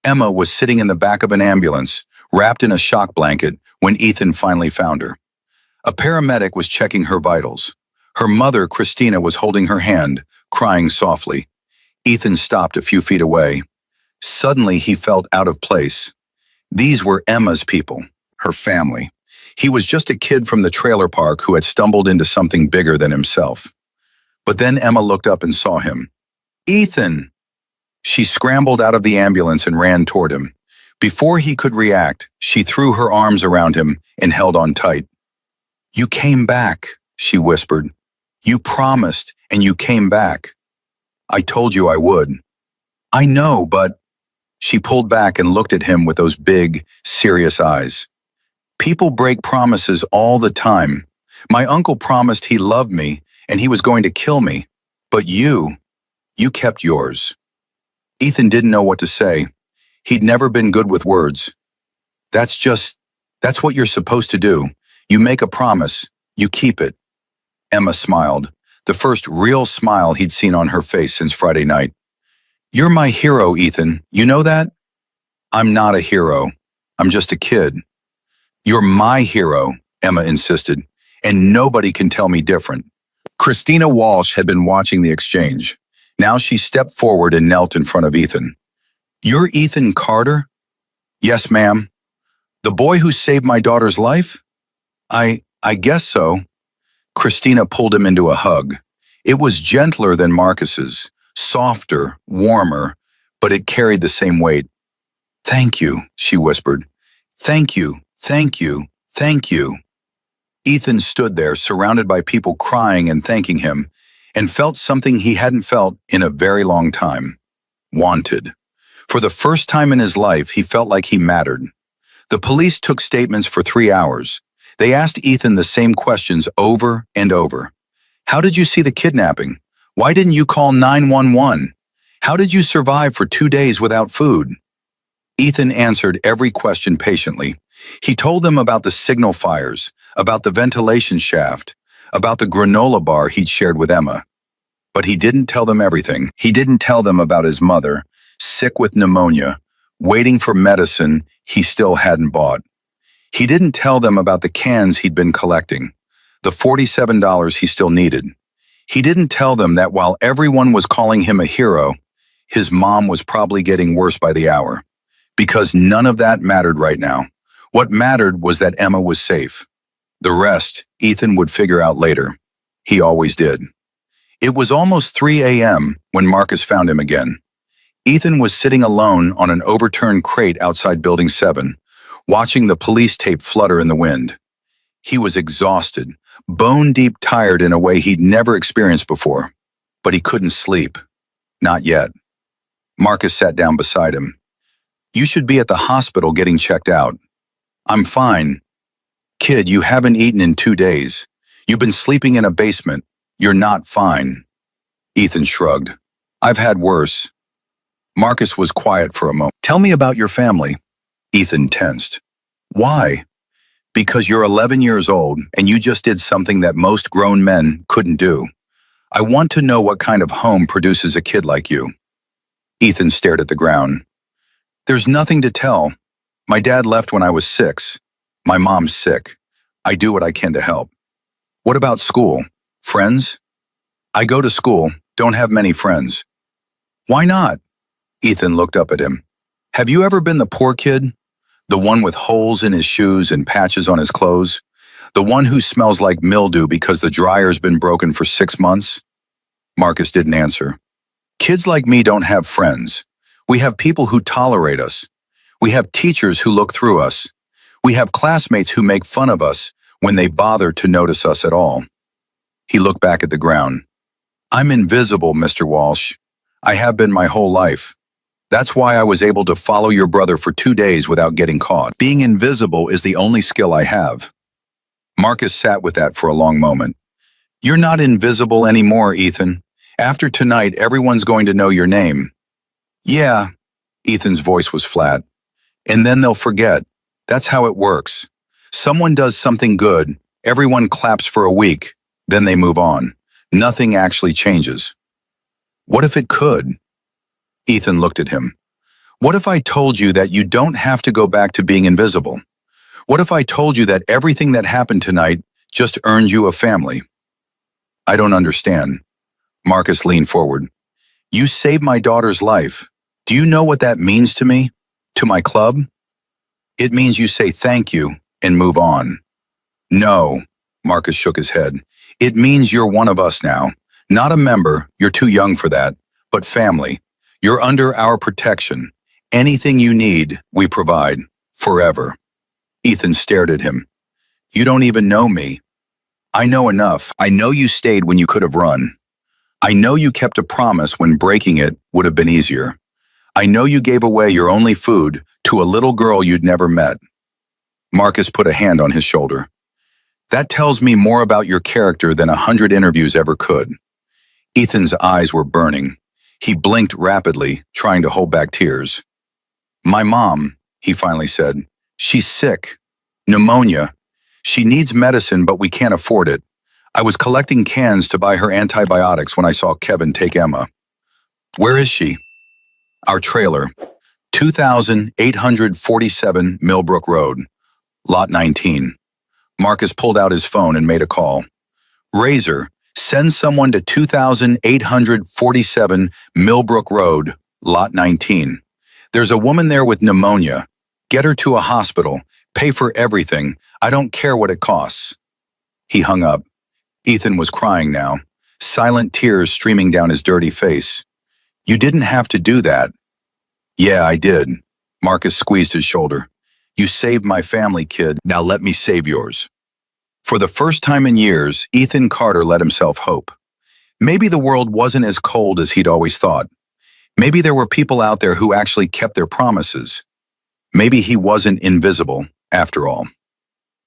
Emma was sitting in the back of an ambulance, wrapped in a shock blanket, when Ethan finally found her. A paramedic was checking her vitals. Her mother, Christina, was holding her hand, crying softly. Ethan stopped a few feet away. Suddenly, he felt out of place. These were Emma's people, her family. He was just a kid from the trailer park who had stumbled into something bigger than himself. But then Emma looked up and saw him. "Ethan!" She scrambled out of the ambulance and ran toward him. Before he could react, she threw her arms around him and held on tight. "You came back," she whispered. "You promised, and you came back." "I told you I would." "I know, but..." She pulled back and looked at him with those big, serious eyes. "People break promises all the time. My uncle promised he loved me, and he was going to kill me. But you kept yours." Ethan didn't know what to say. He'd never been good with words. That's what you're supposed to do. You make a promise, you keep it." Emma smiled, the first real smile he'd seen on her face since Friday night. "You're my hero, Ethan. You know that?" "I'm not a hero. I'm just a kid." "You're my hero," Emma insisted, "and nobody can tell me different." Christina Walsh had been watching the exchange. Now she stepped forward and knelt in front of Ethan. "You're Ethan Carter?" "Yes, ma'am." "The boy who saved my daughter's life?" I guess so." Christina pulled him into a hug. It was gentler than Marcus's, softer, warmer, but it carried the same weight. "Thank you," she whispered. "Thank you, thank you, thank you." Ethan stood there, surrounded by people crying and thanking him, and felt something he hadn't felt in a very long time. Wanted. For the first time in his life, he felt like he mattered. The police took statements for 3 hours. They asked Ethan the same questions over and over. "How did you see the kidnapping? Why didn't you call 911? How did you survive for 2 days without food?" Ethan answered every question patiently. He told them about the signal fires, about the ventilation shaft, about the granola bar he'd shared with Emma. But he didn't tell them everything. He didn't tell them about his mother, sick with pneumonia, waiting for medicine he still hadn't bought. He didn't tell them about the cans he'd been collecting, the $47 he still needed. He didn't tell them that while everyone was calling him a hero, his mom was probably getting worse by the hour. Because none of that mattered right now. What mattered was that Emma was safe. The rest, Ethan would figure out later. He always did. It was almost 3 a.m. when Marcus found him again. Ethan was sitting alone on an overturned crate outside Building 7, watching the police tape flutter in the wind. He was exhausted, bone-deep tired in a way he'd never experienced before. But he couldn't sleep. Not yet. Marcus sat down beside him. You should be at the hospital getting checked out. I'm fine. Kid, you haven't eaten in 2 days. You've been sleeping in a basement. You're not fine. Ethan shrugged. I've had worse. Marcus was quiet for a moment. Tell me about your family. Ethan tensed. Why? Because you're 11 years old and you just did something that most grown men couldn't do. I want to know what kind of home produces a kid like you. Ethan stared at the ground. There's nothing to tell. My dad left when I was 6. My mom's sick. I do what I can to help. What about school? Friends? I go to school, don't have many friends. Why not? Ethan looked up at him. Have you ever been the poor kid? The one with holes in his shoes and patches on his clothes? The one who smells like mildew because the dryer's been broken for 6 months? Marcus didn't answer. Kids like me don't have friends. We have people who tolerate us. We have teachers who look through us. We have classmates who make fun of us when they bother to notice us at all. He looked back at the ground. I'm invisible, Mr. Walsh. I have been my whole life. That's why I was able to follow your brother for 2 days without getting caught. Being invisible is the only skill I have. Marcus sat with that for a long moment. You're not invisible anymore, Ethan. After tonight, everyone's going to know your name. Yeah, Ethan's voice was flat. And then they'll forget. That's how it works. Someone does something good, everyone claps for a week, then they move on. Nothing actually changes. What if it could? Ethan looked at him. What if I told you that you don't have to go back to being invisible? What if I told you that everything that happened tonight just earned you a family? I don't understand. Marcus leaned forward. You saved my daughter's life. Do you know what that means to me? To my club? It means you say thank you and move on. No, Marcus shook his head. It means you're one of us now. Not a member, you're too young for that, but family. You're under our protection. Anything you need, we provide. Forever. Ethan stared at him. You don't even know me. I know enough. I know you stayed when you could have run. I know you kept a promise when breaking it would have been easier. I know you gave away your only food to a little girl you'd never met. Marcus put a hand on his shoulder. That tells me more about your character than 100 interviews ever could. Ethan's eyes were burning. He blinked rapidly, trying to hold back tears. My mom, he finally said, she's sick. Pneumonia. She needs medicine, but we can't afford it. I was collecting cans to buy her antibiotics when I saw Kevin take Emma. Where is she? Our trailer. 2847 Millbrook Road. Lot 19. Marcus pulled out his phone and made a call. Razor, send someone to 2847 Millbrook Road, Lot 19. There's a woman there with pneumonia. Get her to a hospital. Pay for everything. I don't care what it costs. He hung up. Ethan was crying now, silent tears streaming down his dirty face. You didn't have to do that. Yeah, I did. Marcus squeezed his shoulder. You saved my family, kid. Now let me save yours. For the first time in years, Ethan Carter let himself hope. Maybe the world wasn't as cold as he'd always thought. Maybe there were people out there who actually kept their promises. Maybe he wasn't invisible, after all.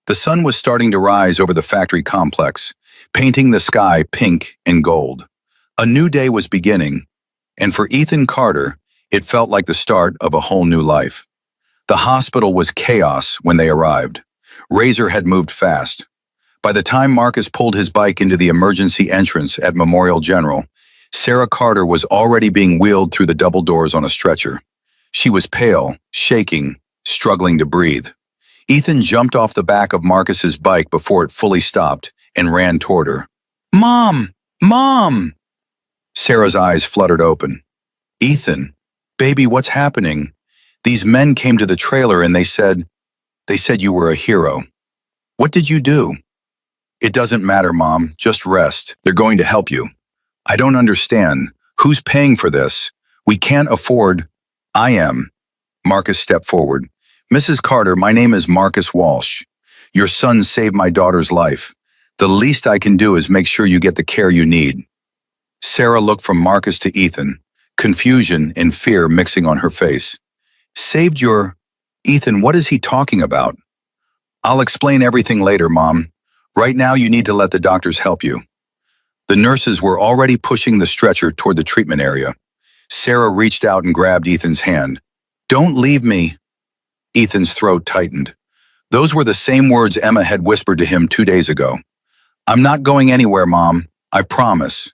The sun was starting to rise over the factory complex, painting the sky pink and gold. A new day was beginning, and for Ethan Carter, it felt like the start of a whole new life. The hospital was chaos when they arrived. Razor had moved fast. By the time Marcus pulled his bike into the emergency entrance at Memorial General, Sarah Carter was already being wheeled through the double doors on a stretcher. She was pale, shaking, struggling to breathe. Ethan jumped off the back of Marcus's bike before it fully stopped and ran toward her. Mom! Mom! Sarah's eyes fluttered open. Ethan, baby, what's happening? These men came to the trailer and they said you were a hero. What did you do? It doesn't matter, Mom. Just rest. They're going to help you. I don't understand. Who's paying for this? We can't afford. I am. Marcus stepped forward. Mrs. Carter, my name is Marcus Walsh. Your son saved my daughter's life. The least I can do is make sure you get the care you need. Sarah looked from Marcus to Ethan, confusion and fear mixing on her face. Saved your... Ethan, what is he talking about? I'll explain everything later, Mom. Right now you need to let the doctors help you. The nurses were already pushing the stretcher toward the treatment area. Sarah reached out and grabbed Ethan's hand. Don't leave me. Ethan's throat tightened. Those were the same words Emma had whispered to him 2 days ago. I'm not going anywhere, Mom. I promise.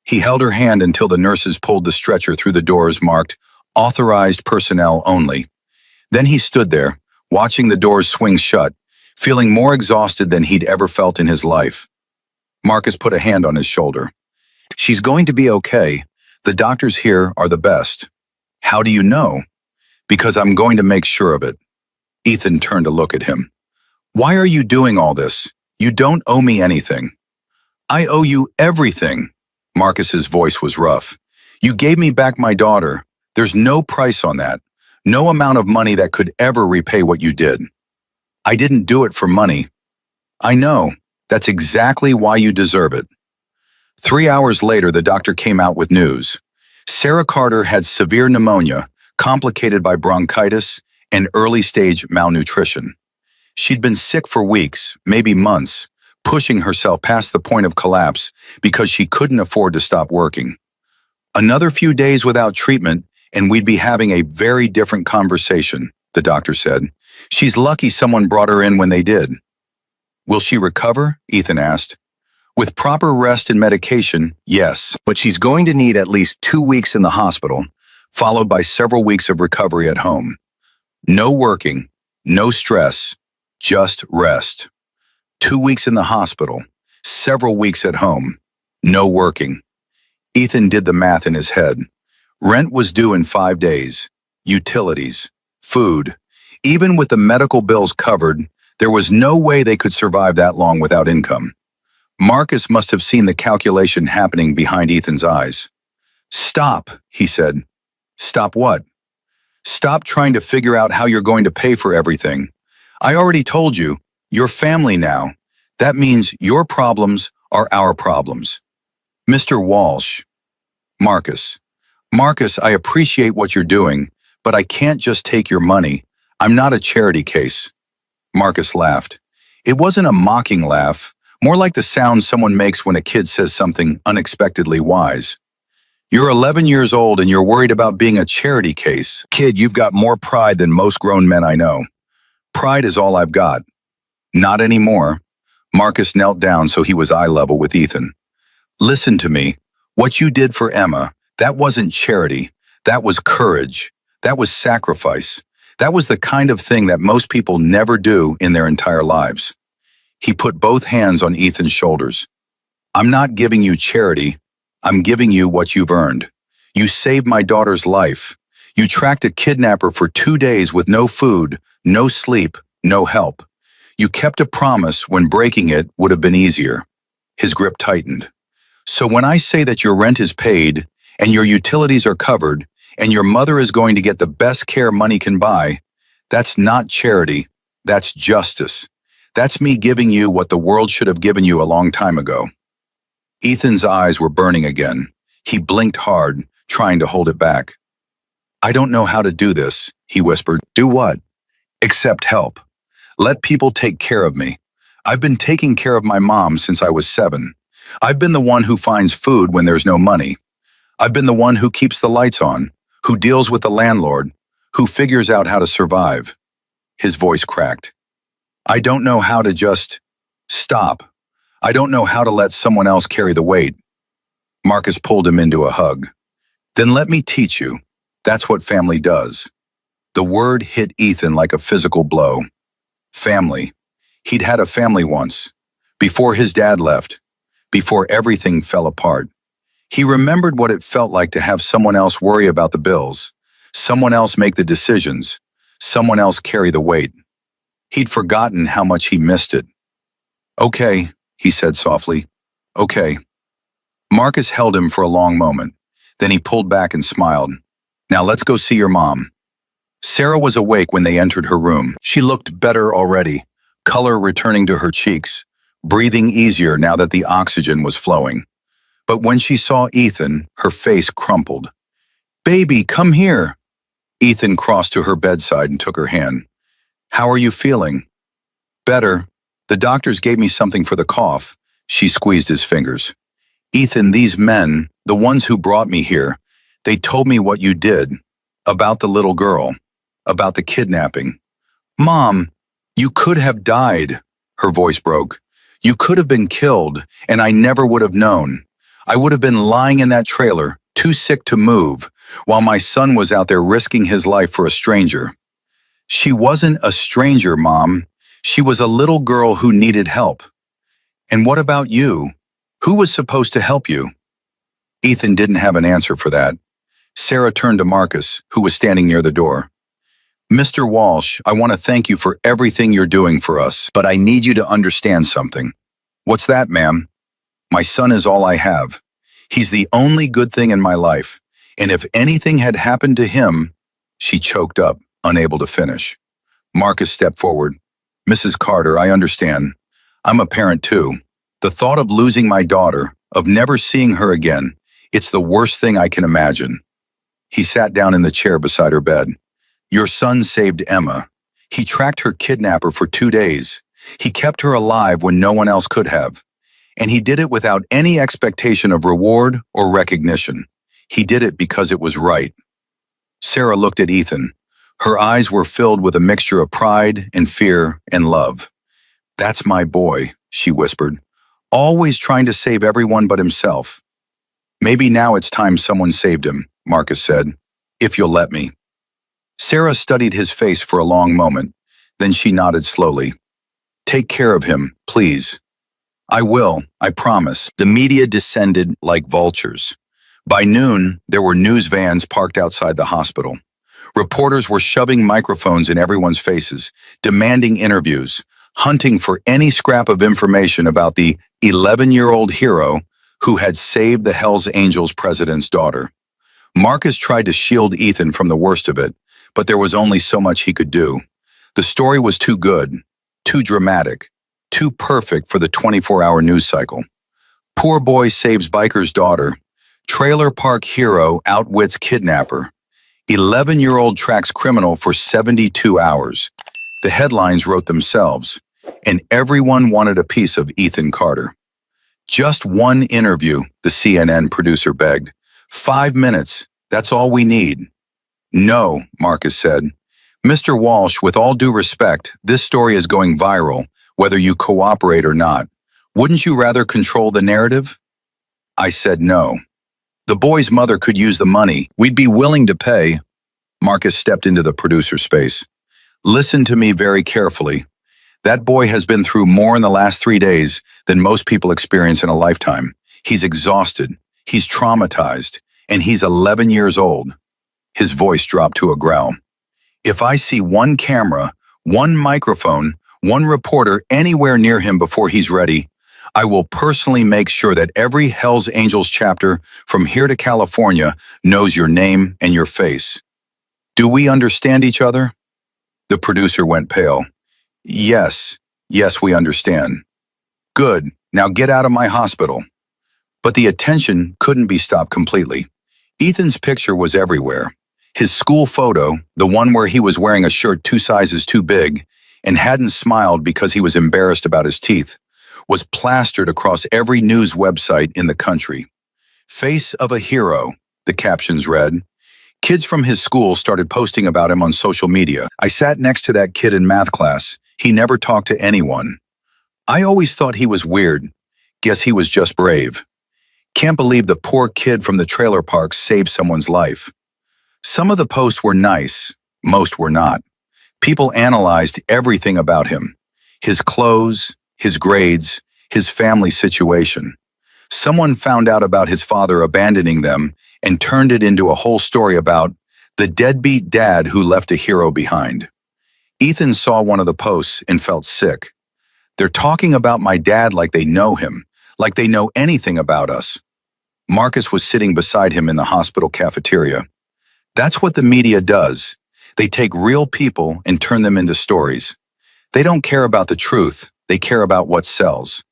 He held her hand until the nurses pulled the stretcher through the doors marked Authorized Personnel Only. Then he stood there, watching the doors swing shut, feeling more exhausted than he'd ever felt in his life. Marcus put a hand on his shoulder. She's going to be okay. The doctors here are the best. How do you know? Because I'm going to make sure of it. Ethan turned to look at him. Why are you doing all this? You don't owe me anything. I owe you everything. Marcus's voice was rough. You gave me back my daughter. There's no price on that. No amount of money that could ever repay what you did. I didn't do it for money. I know. That's exactly why you deserve it. 3 hours later, the doctor came out with news. Sarah Carter had severe pneumonia, complicated by bronchitis and early-stage malnutrition. She'd been sick for weeks, maybe months, pushing herself past the point of collapse because she couldn't afford to stop working. Another few days without treatment, and we'd be having a very different conversation, the doctor said. She's lucky someone brought her in when they did. Will she recover? Ethan asked. With proper rest and medication, yes, but she's going to need at least 2 weeks in the hospital, followed by several weeks of recovery at home. No working, no stress, just rest. 2 weeks in the hospital, several weeks at home, no working. Ethan did the math in his head. Rent was due in 5 days, utilities, food. Even with the medical bills covered, there was no way they could survive that long without income. Marcus must have seen the calculation happening behind Ethan's eyes. Stop, he said. Stop what? Stop trying to figure out how you're going to pay for everything. I already told you, you're family now. That means your problems are our problems. Mr. Walsh. Marcus. Marcus, I appreciate what you're doing, but I can't just take your money. I'm not a charity case. Marcus laughed. It wasn't a mocking laugh, more like the sound someone makes when a kid says something unexpectedly wise. You're 11 years old and you're worried about being a charity case. Kid, you've got more pride than most grown men I know. Pride is all I've got. Not anymore. Marcus knelt down so he was eye level with Ethan. Listen to me. What you did for Emma, that wasn't charity. That was courage. That was sacrifice. That was the kind of thing that most people never do in their entire lives. He put both hands on Ethan's shoulders. I'm not giving you charity. I'm giving you what you've earned. You saved my daughter's life. You tracked a kidnapper for 2 days with no food, no sleep, no help. You kept a promise when breaking it would have been easier. His grip tightened. So when I say that your rent is paid, and your utilities are covered, and your mother is going to get the best care money can buy, that's not charity, that's justice. That's me giving you what the world should have given you a long time ago. Ethan's eyes were burning again. He blinked hard, trying to hold it back. I don't know how to do this, he whispered. Do what? Accept help. Let people take care of me. I've been taking care of my mom since I was 7. I've been the one who finds food when there's no money. I've been the one who keeps the lights on, who deals with the landlord, who figures out how to survive. His voice cracked. I don't know how to just stop. I don't know how to let someone else carry the weight. Marcus pulled him into a hug. Then let me teach you. That's what family does. The word hit Ethan like a physical blow. Family. He'd had a family once. Before his dad left. Before everything fell apart. He remembered what it felt like to have someone else worry about the bills, someone else make the decisions, someone else carry the weight. He'd forgotten how much he missed it. Okay, he said softly. Okay. Marcus held him for a long moment. Then he pulled back and smiled. Now let's go see your mom. Sarah was awake when they entered her room. She looked better already, color returning to her cheeks, breathing easier now that the oxygen was flowing. But when she saw Ethan, her face crumpled. Baby, come here. Ethan crossed to her bedside and took her hand. "How are you feeling?" "Better. The doctors gave me something for the cough." She squeezed his fingers. "Ethan, these men, the ones who brought me here, they told me what you did. About the little girl. About the kidnapping." "Mom, you could have died." Her voice broke. "You could have been killed, and I never would have known. I would have been lying in that trailer, too sick to move, while my son was out there risking his life for a stranger." "She wasn't a stranger, Mom. She was a little girl who needed help." "And what about you? Who was supposed to help you?" Ethan didn't have an answer for that. Sarah turned to Marcus, who was standing near the door. "Mr. Walsh, I want to thank you for everything you're doing for us, but I need you to understand something." "What's that, ma'am?" "My son is all I have. He's the only good thing in my life, and if anything had happened to him—" She choked up, unable to finish. Marcus stepped forward. "Mrs. Carter, I understand. I'm a parent too. The thought of losing my daughter, of never seeing her again, it's the worst thing I can imagine." He sat down in the chair beside her bed. "Your son saved Emma. He tracked her kidnapper for 2 days. He kept her alive when no one else could have. And he did it without any expectation of reward or recognition. He did it because it was right." Sarah looked at Ethan. Her eyes were filled with a mixture of pride and fear and love. "That's my boy," she whispered, "always trying to save everyone but himself." "Maybe now it's time someone saved him," Marcus said, "if you'll let me." Sarah studied his face for a long moment. Then she nodded slowly. "Take care of him, please." "I will, I promise." The media descended like vultures. By noon, there were news vans parked outside the hospital. Reporters were shoving microphones in everyone's faces, demanding interviews, hunting for any scrap of information about the 11-year-old hero who had saved the Hells Angels president's daughter. Marcus tried to shield Ethan from the worst of it, but there was only so much he could do. The story was too good, too dramatic, too perfect for the 24-hour news cycle. Poor boy saves biker's daughter. Trailer park hero outwits kidnapper. 11-year-old tracks criminal for 72 hours. The headlines wrote themselves, and everyone wanted a piece of Ethan Carter. "Just one interview," the CNN producer begged. 5 minutes, that's all we need." "No," Marcus said. "Mr. Walsh, with all due respect, this story is going viral, whether you cooperate or not. Wouldn't you rather control the narrative?" I said no. "The boy's mother could use the money. We'd be willing to pay." Marcus stepped into the producer's space. "Listen to me very carefully. That boy has been through more in the last 3 days than most people experience in a lifetime. He's exhausted, he's traumatized, and he's 11 years old." His voice dropped to a growl. "If I see one camera, one microphone, one reporter anywhere near him before he's ready, I will personally make sure that every Hells Angels chapter from here to California knows your name and your face. Do we understand each other?" The producer went pale. Yes, we understand." "Good, now get out of my hospital." But the attention couldn't be stopped completely. Ethan's picture was everywhere. His school photo, the one where he was wearing a shirt 2 sizes too big and hadn't smiled because he was embarrassed about his teeth, was plastered across every news website in the country. "Face of a hero," the captions read. Kids from his school started posting about him on social media. "I sat next to that kid in math class. He never talked to anyone. I always thought he was weird. Guess he was just brave. Can't believe the poor kid from the trailer park saved someone's life." Some of the posts were nice, most were not. People analyzed everything about him. His clothes, his grades, his family situation. Someone found out about his father abandoning them and turned it into a whole story about the deadbeat dad who left a hero behind. Ethan saw one of the posts and felt sick. "They're talking about my dad like they know him, like they know anything about us." Marcus was sitting beside him in the hospital cafeteria. That's what the media does. They take real people and turn them into stories. They don't care about the truth, they care about what sells.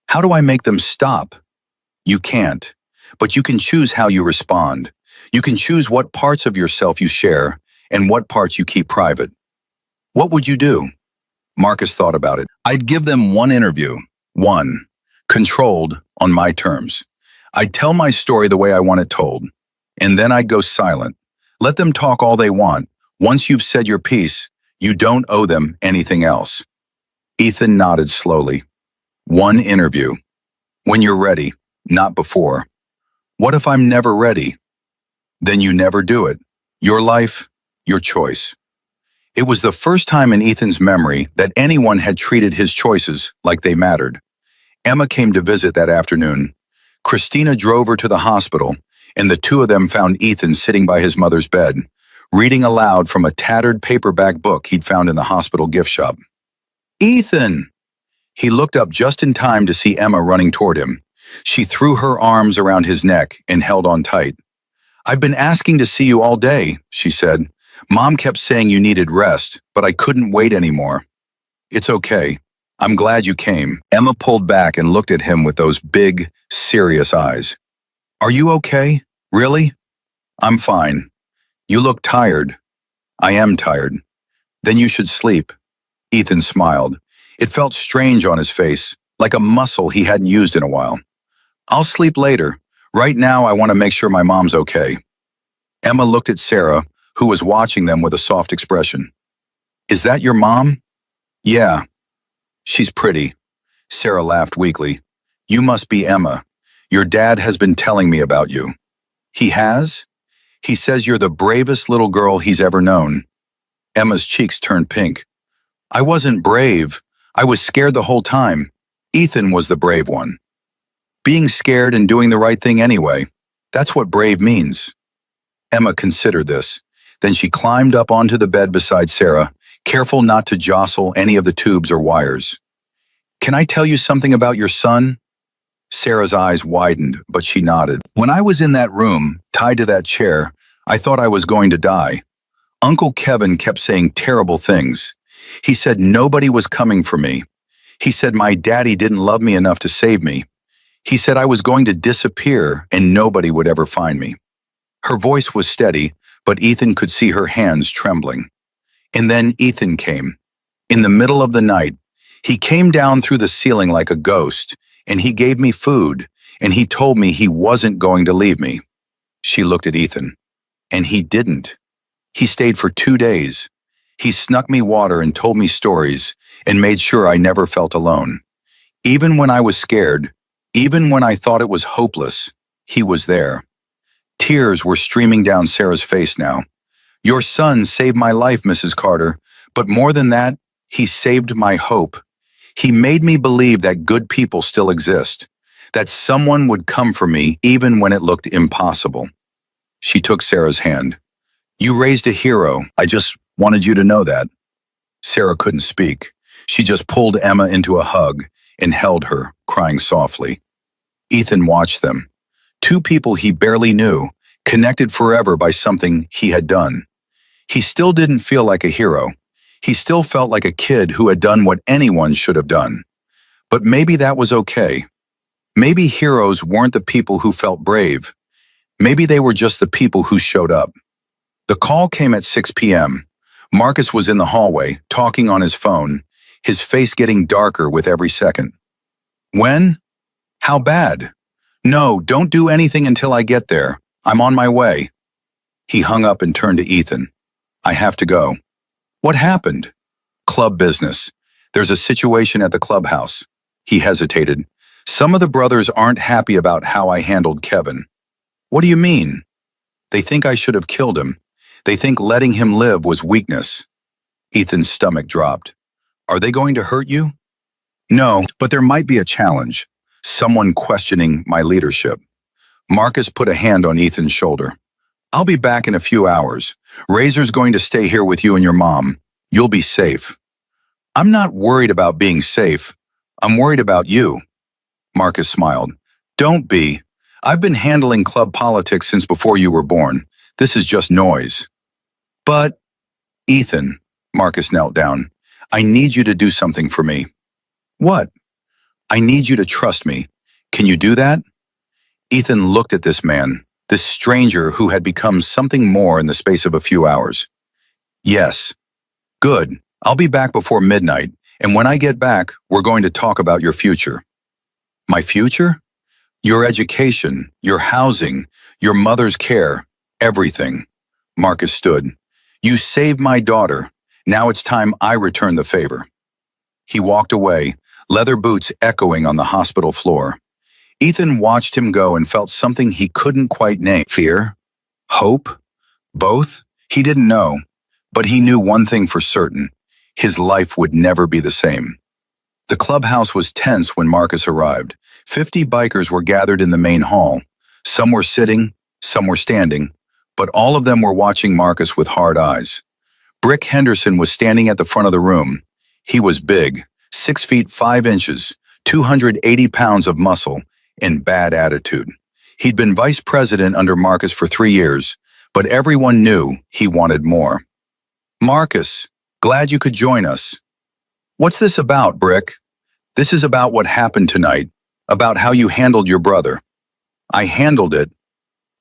How do I make them stop? You can't, but you can choose how you respond. You can choose what parts of yourself you share and what parts you keep private. What would you do? Marcus thought about it. I'd give them one interview. One. Controlled, on my terms. I'd tell my story the way I want it told. And then I'd go silent. Let them talk all they want. Once you've said your piece, you don't owe them anything else. Ethan nodded slowly. One interview. When you're ready, not before. What if I'm never ready? Then you never do it. Your life, your choice. It was the first time in Ethan's memory that anyone had treated his choices like they mattered. Emma came to visit that afternoon. Christina drove her to the hospital, and the two of them found Ethan sitting by his mother's bed, reading aloud from a tattered paperback book he'd found in the hospital gift shop. Ethan! He looked up just in time to see Emma running toward him. She threw her arms around his neck and held on tight. I've been asking to see you all day, she said. Mom kept saying you needed rest, but I couldn't wait anymore. It's okay. I'm glad you came. Emma pulled back and looked at him with those big, serious eyes. Are you okay? Really? I'm fine. You look tired. I am tired. Then you should sleep. Ethan smiled. It felt strange on his face, like a muscle he hadn't used in a while. I'll sleep later. Right now, I want to make sure my mom's okay. Emma looked at Sarah, who was watching them with a soft expression. Is that your mom? Yeah. She's pretty. Sarah laughed weakly. You must be Emma. Your dad has been telling me about you. He has? He says you're the bravest little girl he's ever known. Emma's cheeks turned pink. I wasn't brave. I was scared the whole time. Ethan was the brave one. Being scared and doing the right thing anyway. That's what brave means. Emma considered this. Then she climbed up onto the bed beside Sarah, careful not to jostle any of the tubes or wires. Can I tell you something about your son? Sarah's eyes widened, but she nodded. When I was in that room, tied to that chair, I thought I was going to die. Uncle Kevin kept saying terrible things. He said nobody was coming for me. He said my daddy didn't love me enough to save me. He said I was going to disappear and nobody would ever find me. Her voice was steady, but Ethan could see her hands trembling. And then Ethan came. In the middle of the night, he came down through the ceiling like a ghost, and he gave me food, and he told me he wasn't going to leave me. She looked at Ethan. And he didn't. He stayed for 2 days. He snuck me water and told me stories, and made sure I never felt alone. Even when I was scared, even when I thought it was hopeless, he was there. Tears were streaming down Sarah's face now. Your son saved my life, Mrs. Carter, but more than that, he saved my hope. He made me believe that good people still exist, that someone would come for me even when it looked impossible. She took Sarah's hand. You raised a hero. I just wanted you to know that. Sarah couldn't speak. She just pulled Emma into a hug and held her, crying softly. Ethan watched them. Two people he barely knew, connected forever by something he had done. He still didn't feel like a hero. He still felt like a kid who had done what anyone should have done. But maybe that was okay. Maybe heroes weren't the people who felt brave. Maybe they were just the people who showed up. The call came at 6 p.m. Marcus was in the hallway, talking on his phone, his face getting darker with every second. When? How bad? No, don't do anything until I get there. I'm on my way. He hung up and turned to Ethan. I have to go. What happened? Club business. There's a situation at the clubhouse. He hesitated. Some of the brothers aren't happy about how I handled Kevin. What do you mean? They think I should have killed him. They think letting him live was weakness. Ethan's stomach dropped. Are they going to hurt you? No, but there might be a challenge. Someone questioning my leadership. Marcus put a hand on Ethan's shoulder. I'll be back in a few hours. Razor's going to stay here with you and your mom. You'll be safe. I'm not worried about being safe. I'm worried about you. Marcus smiled. Don't be. I've been handling club politics since before you were born. This is just noise. But, Ethan, Marcus knelt down, I need you to do something for me. What? I need you to trust me. Can you do that? Ethan looked at this man, this stranger who had become something more in the space of a few hours. Yes. Good. I'll be back before midnight, and when I get back, we're going to talk about your future. My future? Your education, your housing, your mother's care, everything. Marcus stood. You saved my daughter. Now it's time I return the favor. He walked away, leather boots echoing on the hospital floor. Ethan watched him go and felt something he couldn't quite name. Fear? Hope? Both? He didn't know. But he knew one thing for certain. His life would never be the same. The clubhouse was tense when Marcus arrived. 50 bikers were gathered in the main hall. Some were sitting, some were standing, but all of them were watching Marcus with hard eyes. Brick Henderson was standing at the front of the room. He was big, 6 feet 5 inches, 280 pounds of muscle, and bad attitude. He'd been vice president under Marcus for 3 years, but everyone knew he wanted more. Marcus, glad you could join us. What's this about, Brick? This is about what happened tonight, about how you handled your brother. I handled it.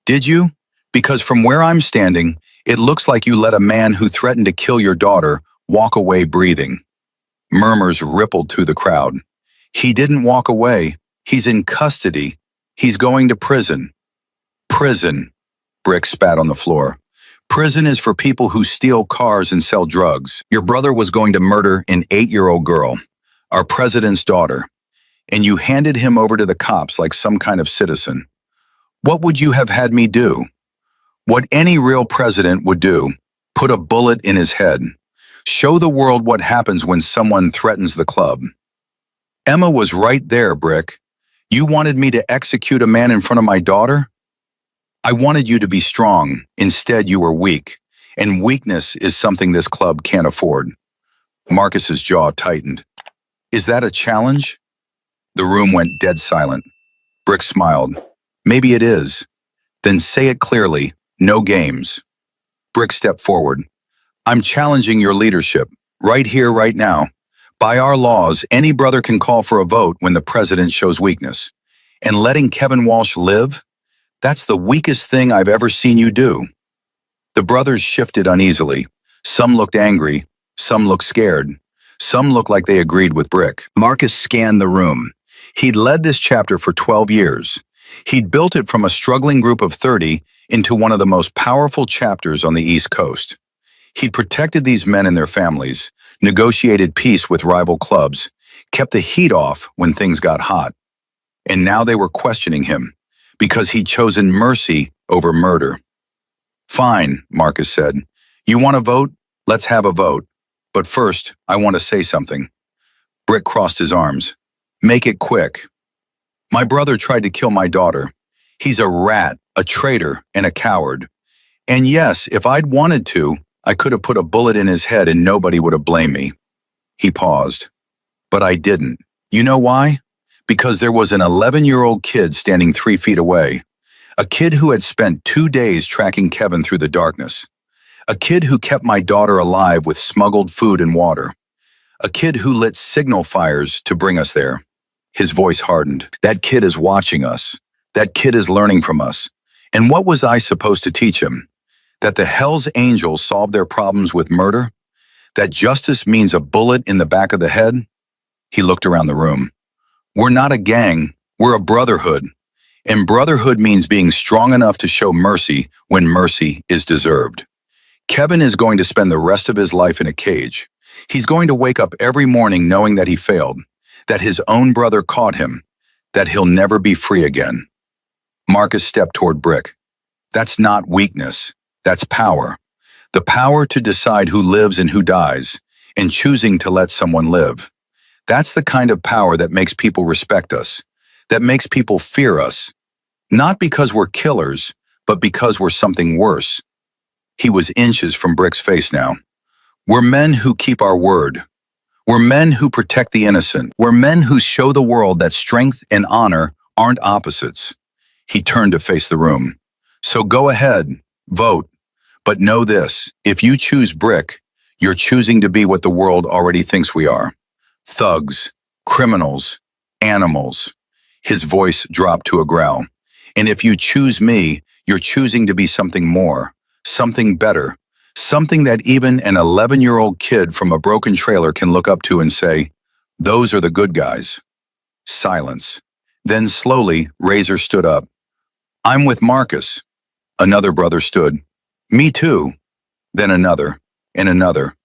Did you? Because from where I'm standing, it looks like you let a man who threatened to kill your daughter walk away breathing. Murmurs rippled through the crowd. He didn't walk away. He's in custody. He's going to prison. Prison. Brick spat on the floor. Prison is for people who steal cars and sell drugs. Your brother was going to murder an 8-year-old girl, our president's daughter, and you handed him over to the cops like some kind of citizen. What would you have had me do? What any real president would do, put a bullet in his head. Show the world what happens when someone threatens the club. Emma was right there, Brick. You wanted me to execute a man in front of my daughter? I wanted you to be strong. Instead, you were weak. And weakness is something this club can't afford. Marcus's jaw tightened. Is that a challenge? The room went dead silent. Brick smiled. Maybe it is. Then say it clearly. No games. Brick stepped forward. I'm challenging your leadership. Right here, right now. By our laws, any brother can call for a vote when the president shows weakness. And letting Kevin Walsh live? That's the weakest thing I've ever seen you do. The brothers shifted uneasily. Some looked angry. Some looked scared. Some looked like they agreed with Brick. Marcus scanned the room. He'd led this chapter for 12 years. He'd built it from a struggling group of 30 into one of the most powerful chapters on the East Coast. He'd protected these men and their families, negotiated peace with rival clubs, kept the heat off when things got hot. And now they were questioning him, because he'd chosen mercy over murder. Fine, Marcus said. You want to vote? Let's have a vote. But first, I want to say something. Brick crossed his arms. Make it quick. My brother tried to kill my daughter. He's a rat, a traitor, and a coward. And yes, if I'd wanted to, I could have put a bullet in his head and nobody would have blamed me. He paused. But I didn't. You know why? Because there was an 11-year-old kid standing 3 feet away. A kid who had spent 2 days tracking Kevin through the darkness. A kid who kept my daughter alive with smuggled food and water. A kid who lit signal fires to bring us there. His voice hardened. That kid is watching us. That kid is learning from us. And what was I supposed to teach him? That the Hell's Angels solve their problems with murder? That justice means a bullet in the back of the head? He looked around the room. We're not a gang, we're a brotherhood. And brotherhood means being strong enough to show mercy when mercy is deserved. Kevin is going to spend the rest of his life in a cage. He's going to wake up every morning knowing that he failed, that his own brother caught him, that he'll never be free again. Marcus stepped toward Brick. That's not weakness, that's power. The power to decide who lives and who dies, and choosing to let someone live. That's the kind of power that makes people respect us, that makes people fear us, not because we're killers, but because we're something worse. He was inches from Brick's face now. We're men who keep our word. We're men who protect the innocent. We're men who show the world that strength and honor aren't opposites. He turned to face the room. So go ahead, vote. But know this, if you choose Brick, you're choosing to be what the world already thinks we are. Thugs, criminals, animals. His voice dropped to a growl. And if you choose me, you're choosing to be something more, something better, Something that even an 11-year-old kid from a broken trailer can look up to and say, "Those are the good guys." Silence. Then slowly, Razor stood up. "I'm with Marcus." Another brother stood. "Me too." Then another, and another.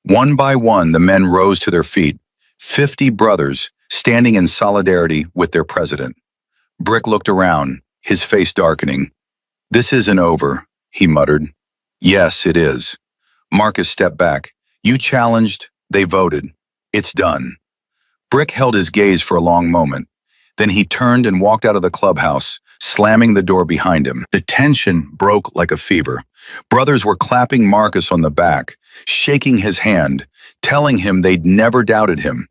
One by one, the men rose to their feet, 50 brothers standing in solidarity with their president. Brick looked around, his face darkening. "This isn't over," he muttered. "Yes, it is." Marcus stepped back. "You challenged, they voted. It's done." Brick held his gaze for a long moment. Then he turned and walked out of the clubhouse, slamming the door behind him. The tension broke like a fever. Brothers were clapping Marcus on the back, shaking his hand, telling him they'd never doubted him.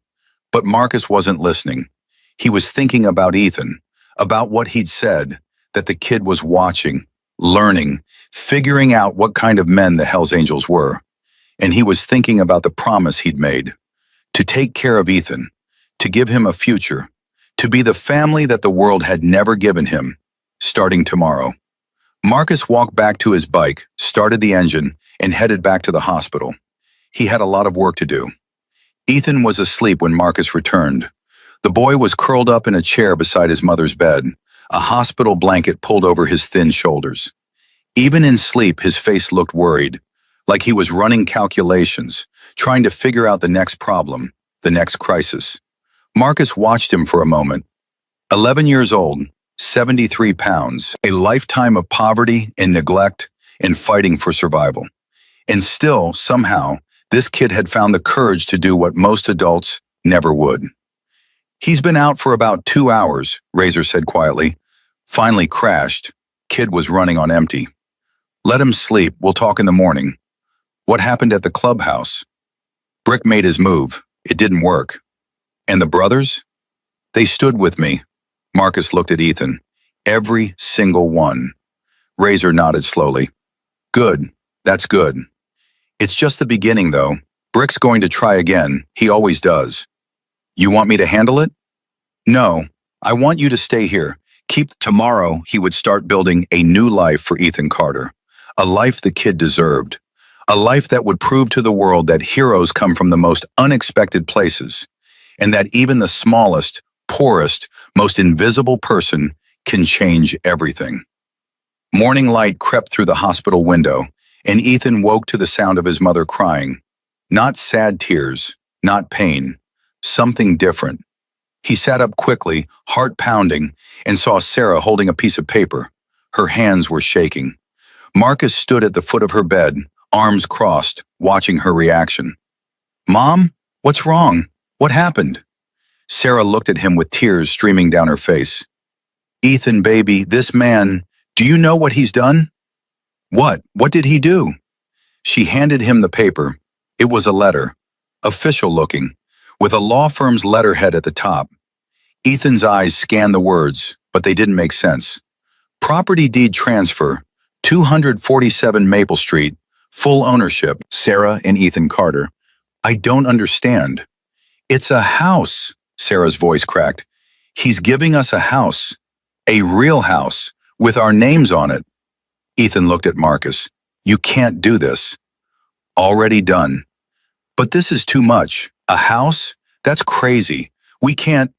But Marcus wasn't listening. He was thinking about Ethan, about what he'd said, that the kid was watching, learning, figuring out what kind of men the Hells Angels were. And he was thinking about the promise he'd made, to take care of Ethan, to give him a future, to be the family that the world had never given him, starting tomorrow. Marcus walked back to his bike, started the engine, and headed back to the hospital. He had a lot of work to do. Ethan was asleep when Marcus returned. The boy was curled up in a chair beside his mother's bed, a hospital blanket pulled over his thin shoulders. Even in sleep, his face looked worried, like he was running calculations, trying to figure out the next problem, the next crisis. Marcus watched him for a moment. 11 years old, 73 pounds, a lifetime of poverty and neglect and fighting for survival. And still, somehow, this kid had found the courage to do what most adults never would. "He's been out for about 2 hours, Razor said quietly. Finally crashed. Kid was running on empty. Let him sleep, we'll talk in the morning." "What happened at the clubhouse?" Brick made his move. It didn't work. "And the brothers?" "They stood with me." Marcus looked at Ethan. "Every single one." Razor nodded slowly. "Good. That's good. It's just the beginning, though. Brick's going to try again. He always does." "You want me to handle it?" "No. I want you to stay here. Tomorrow, he would start building a new life for Ethan Carter. A life the kid deserved. A life that would prove to the world that heroes come from the most unexpected places, and that even the smallest, poorest, most invisible person can change everything. Morning light crept through the hospital window, and Ethan woke to the sound of his mother crying. Not sad tears, not pain, something different. He sat up quickly, heart pounding, and saw Sarah holding a piece of paper. Her hands were shaking. Marcus stood at the foot of her bed, arms crossed, watching her reaction. "Mom, what's wrong? What happened?" Sarah looked at him with tears streaming down her face. "Ethan, baby, this man, do you know what he's done?" "What? What did he do?" She handed him the paper. It was a letter, official looking, with a law firm's letterhead at the top. Ethan's eyes scanned the words, but they didn't make sense. Property deed transfer, 247 Maple Street, full ownership, Sarah and Ethan Carter. "I don't understand." "It's a house," Sarah's voice cracked. "He's giving us a house, a real house, with our names on it." Ethan looked at Marcus. "You can't do this." "Already done." "But this is too much. A house? That's crazy. We can't."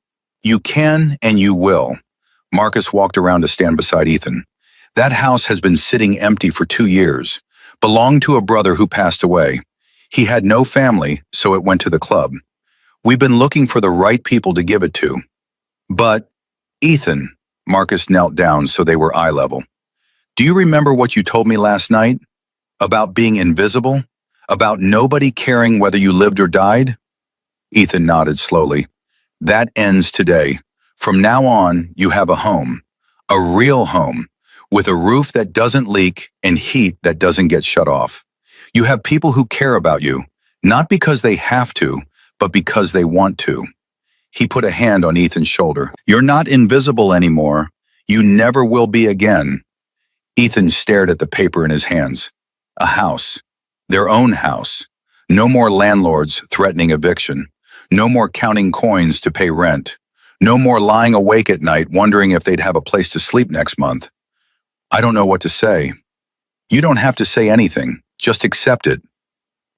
"You can and you will." Marcus walked around to stand beside Ethan. "That house has been sitting empty for 2 years. Belonged to a brother who passed away. He had no family, so it went to the club. We've been looking for the right people to give it to. But, Ethan," Marcus knelt down so they were eye level. "Do you remember what you told me last night? About being invisible? About nobody caring whether you lived or died?" Ethan nodded slowly. "That ends today. From now on, you have a home. A real home. With a roof that doesn't leak and heat that doesn't get shut off. You have people who care about you, not because they have to, but because they want to." He put a hand on Ethan's shoulder. "You're not invisible anymore. You never will be again." Ethan stared at the paper in his hands. A house. Their own house. No more landlords threatening eviction. No more counting coins to pay rent. No more lying awake at night wondering if they'd have a place to sleep next month. "I don't know what to say." "You don't have to say anything. Just accept it.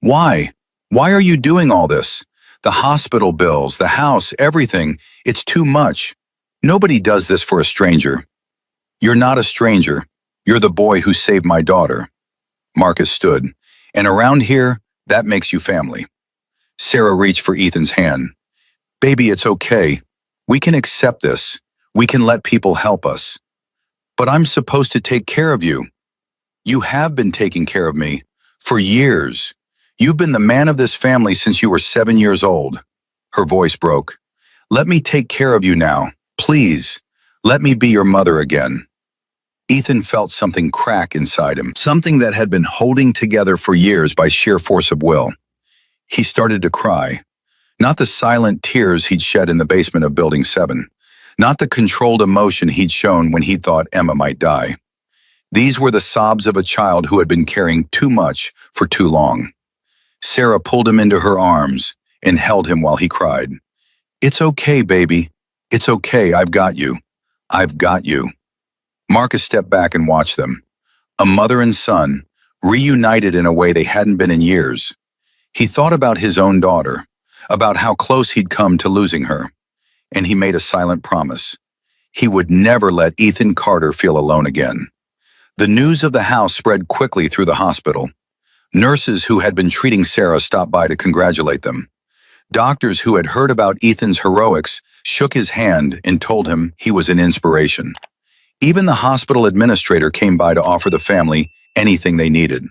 Why? Why are you doing all this? The hospital bills, the house, everything. It's too much. Nobody does this for a stranger. You're not a stranger. You're the boy who saved my daughter. Marcus stood. And around here, that makes you family. Sarah reached for Ethan's hand. Baby, it's okay. We can accept this. We can let people help us. But I'm supposed to take care of you. You have been taking care of me. For years. You've been the man of this family since you were 7 years old. Her voice broke. Let me take care of you now. Please. Let me be your mother again. Ethan felt something crack inside him, something that had been holding together for years by sheer force of will. He started to cry. Not the silent tears he'd shed in the basement of Building 7. Not the controlled emotion he'd shown when he thought Emma might die. These were the sobs of a child who had been carrying too much for too long. Sarah pulled him into her arms and held him while he cried. It's okay, baby. It's okay, I've got you. I've got you. Marcus stepped back and watched them. A mother and son, reunited in a way they hadn't been in years. He thought about his own daughter, about how close he'd come to losing her, and he made a silent promise. He would never let Ethan Carter feel alone again. The news of the house spread quickly through the hospital. Nurses who had been treating Sarah stopped by to congratulate them. Doctors who had heard about Ethan's heroics shook his hand and told him he was an inspiration. Even the hospital administrator came by to offer the family anything they needed.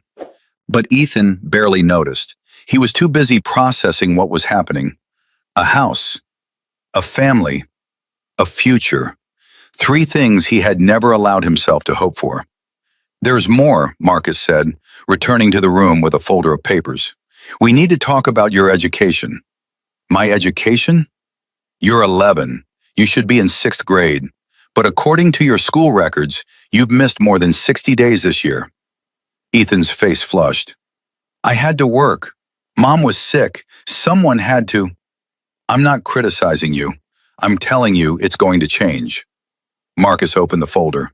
But Ethan barely noticed. He was too busy processing what was happening. A house, a family, a future. 3 things he had never allowed himself to hope for. There's more, Marcus said, returning to the room with a folder of papers. We need to talk about your education. My education? You're 11. You should be in 6th grade. But according to your school records, you've missed more than 60 days this year. Ethan's face flushed. I had to work. Mom was sick. Someone had to. I'm not criticizing you. I'm telling you it's going to change. Marcus opened the folder.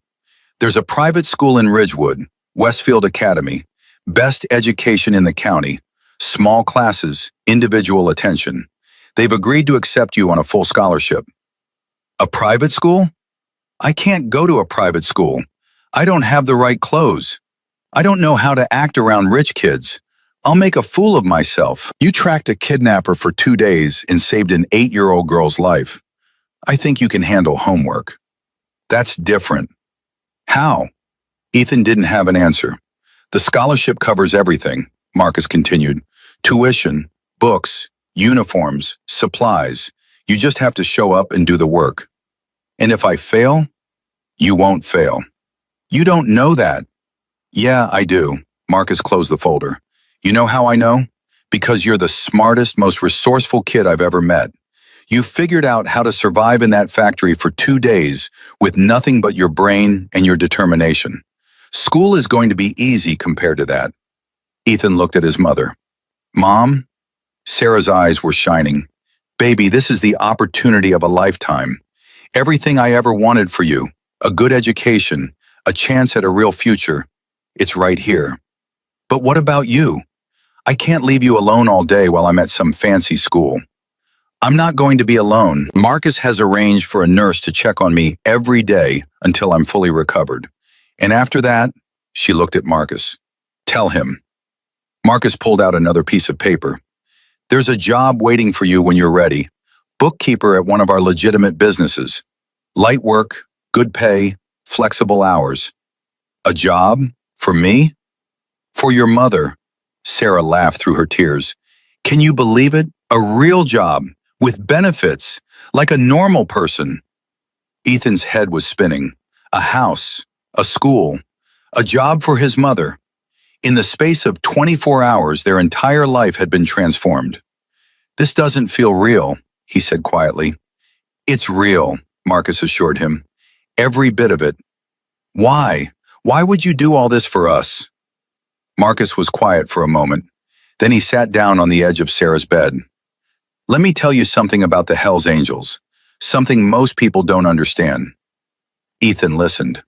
There's a private school in Ridgewood, Westfield Academy. Best education in the county. Small classes, individual attention. They've agreed to accept you on a full scholarship. A private school? I can't go to a private school. I don't have the right clothes. I don't know how to act around rich kids. I'll make a fool of myself. You tracked a kidnapper for 2 days and saved an 8-year-old girl's life. I think you can handle homework. That's different. How? Ethan didn't have an answer. The scholarship covers everything, Marcus continued. Tuition, books, uniforms, supplies. You just have to show up and do the work. And if I fail, you won't fail. You don't know that. Yeah, I do. Marcus closed the folder. You know how I know? Because you're the smartest, most resourceful kid I've ever met. You figured out how to survive in that factory for 2 days with nothing but your brain and your determination. School is going to be easy compared to that. Ethan looked at his mother. Mom? Sarah's eyes were shining. Baby, this is the opportunity of a lifetime. Everything I ever wanted for you, a good education, a chance at a real future, it's right here. But what about you? I can't leave you alone all day while I'm at some fancy school. I'm not going to be alone. Marcus has arranged for a nurse to check on me every day until I'm fully recovered. And after that, she looked at Marcus. Tell him. Marcus pulled out another piece of paper. There's a job waiting for you when you're ready. Bookkeeper at one of our legitimate businesses. Light work, good pay, flexible hours. A job? For me? For your mother. Sarah laughed through her tears. Can you believe it? A real job, with benefits, like a normal person. Ethan's head was spinning. A house, a school, a job for his mother. In the space of 24 hours, their entire life had been transformed. This doesn't feel real, he said quietly. It's real, Marcus assured him. Every bit of it. Why? Why would you do all this for us? Marcus was quiet for a moment. Then he sat down on the edge of Sarah's bed. Let me tell you something about the Hells Angels, something most people don't understand. Ethan listened.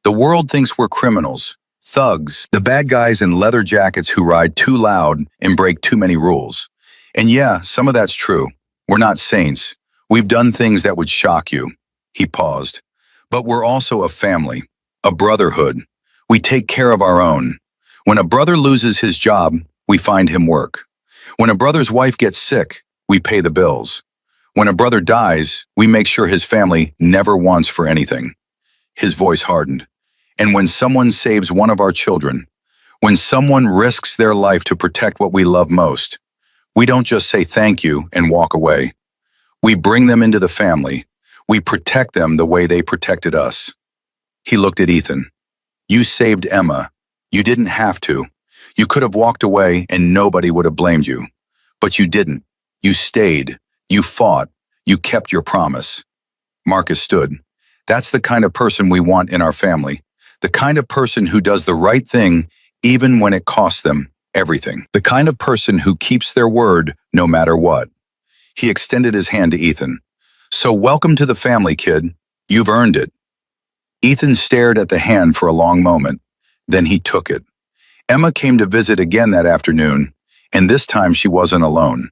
The world thinks we're criminals, Thugs, the bad guys in leather jackets who ride too loud and break too many rules. And yeah, some of that's true. We're not saints. We've done things that would shock you. He paused. But we're also a family, a brotherhood. We take care of our own. When a brother loses his job, we find him work. When a brother's wife gets sick, we pay the bills. When a brother dies, we make sure his family never wants for anything. His voice hardened. And when someone saves one of our children, when someone risks their life to protect what we love most, we don't just say thank you and walk away. We bring them into the family. We protect them the way they protected us. He looked at Ethan. You saved Emma. You didn't have to. You could have walked away and nobody would have blamed you. But you didn't. You stayed. You fought. You kept your promise. Marcus stood. That's the kind of person we want in our family. The kind of person who does the right thing even when it costs them everything. The kind of person who keeps their word no matter what. He extended his hand to Ethan. So welcome to the family, kid. You've earned it. Ethan stared at the hand for a long moment. Then he took it. Emma came to visit again that afternoon, and this time she wasn't alone.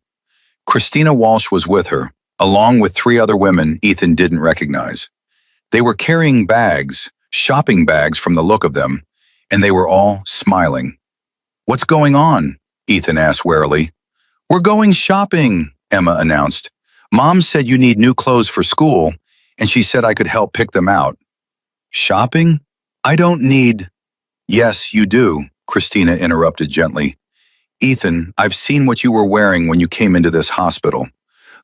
Christina Walsh was with her, along with 3 other women Ethan didn't recognize. They were carrying bags, shopping bags from the look of them, and they were all smiling. What's going on? Ethan asked warily. We're going shopping, Emma announced. Mom said you need new clothes for school, and she said I could help pick them out. Shopping? I don't need... Yes, you do, Christina interrupted gently. Ethan, I've seen what you were wearing when you came into this hospital.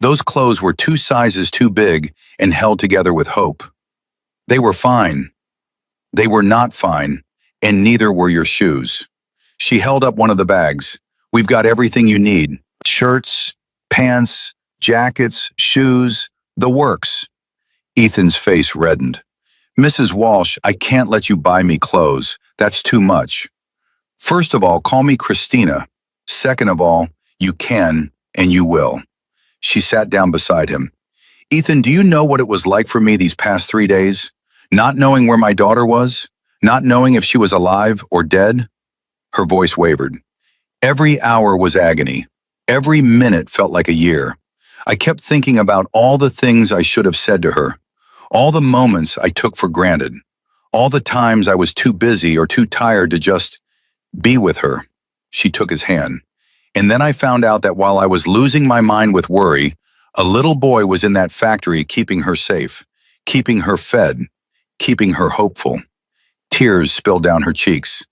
Those clothes were 2 sizes too big and held together with hope. They were fine. They were not fine, and neither were your shoes. She held up one of the bags. We've got everything you need. Shirts, pants, jackets, shoes, the works. Ethan's face reddened. Mrs. Walsh, I can't let you buy me clothes. That's too much. First of all, call me Christina. Second of all, you can and you will. She sat down beside him. Ethan, do you know what it was like for me these past 3 days? Not knowing where my daughter was? Not knowing if she was alive or dead? Her voice wavered. Every hour was agony. Every minute felt like a year. I kept thinking about all the things I should have said to her, all the moments I took for granted, all the times I was too busy or too tired to just be with her. She took his hand. And then I found out that while I was losing my mind with worry, a little boy was in that factory keeping her safe, keeping her fed, keeping her hopeful. Tears spilled down her cheeks.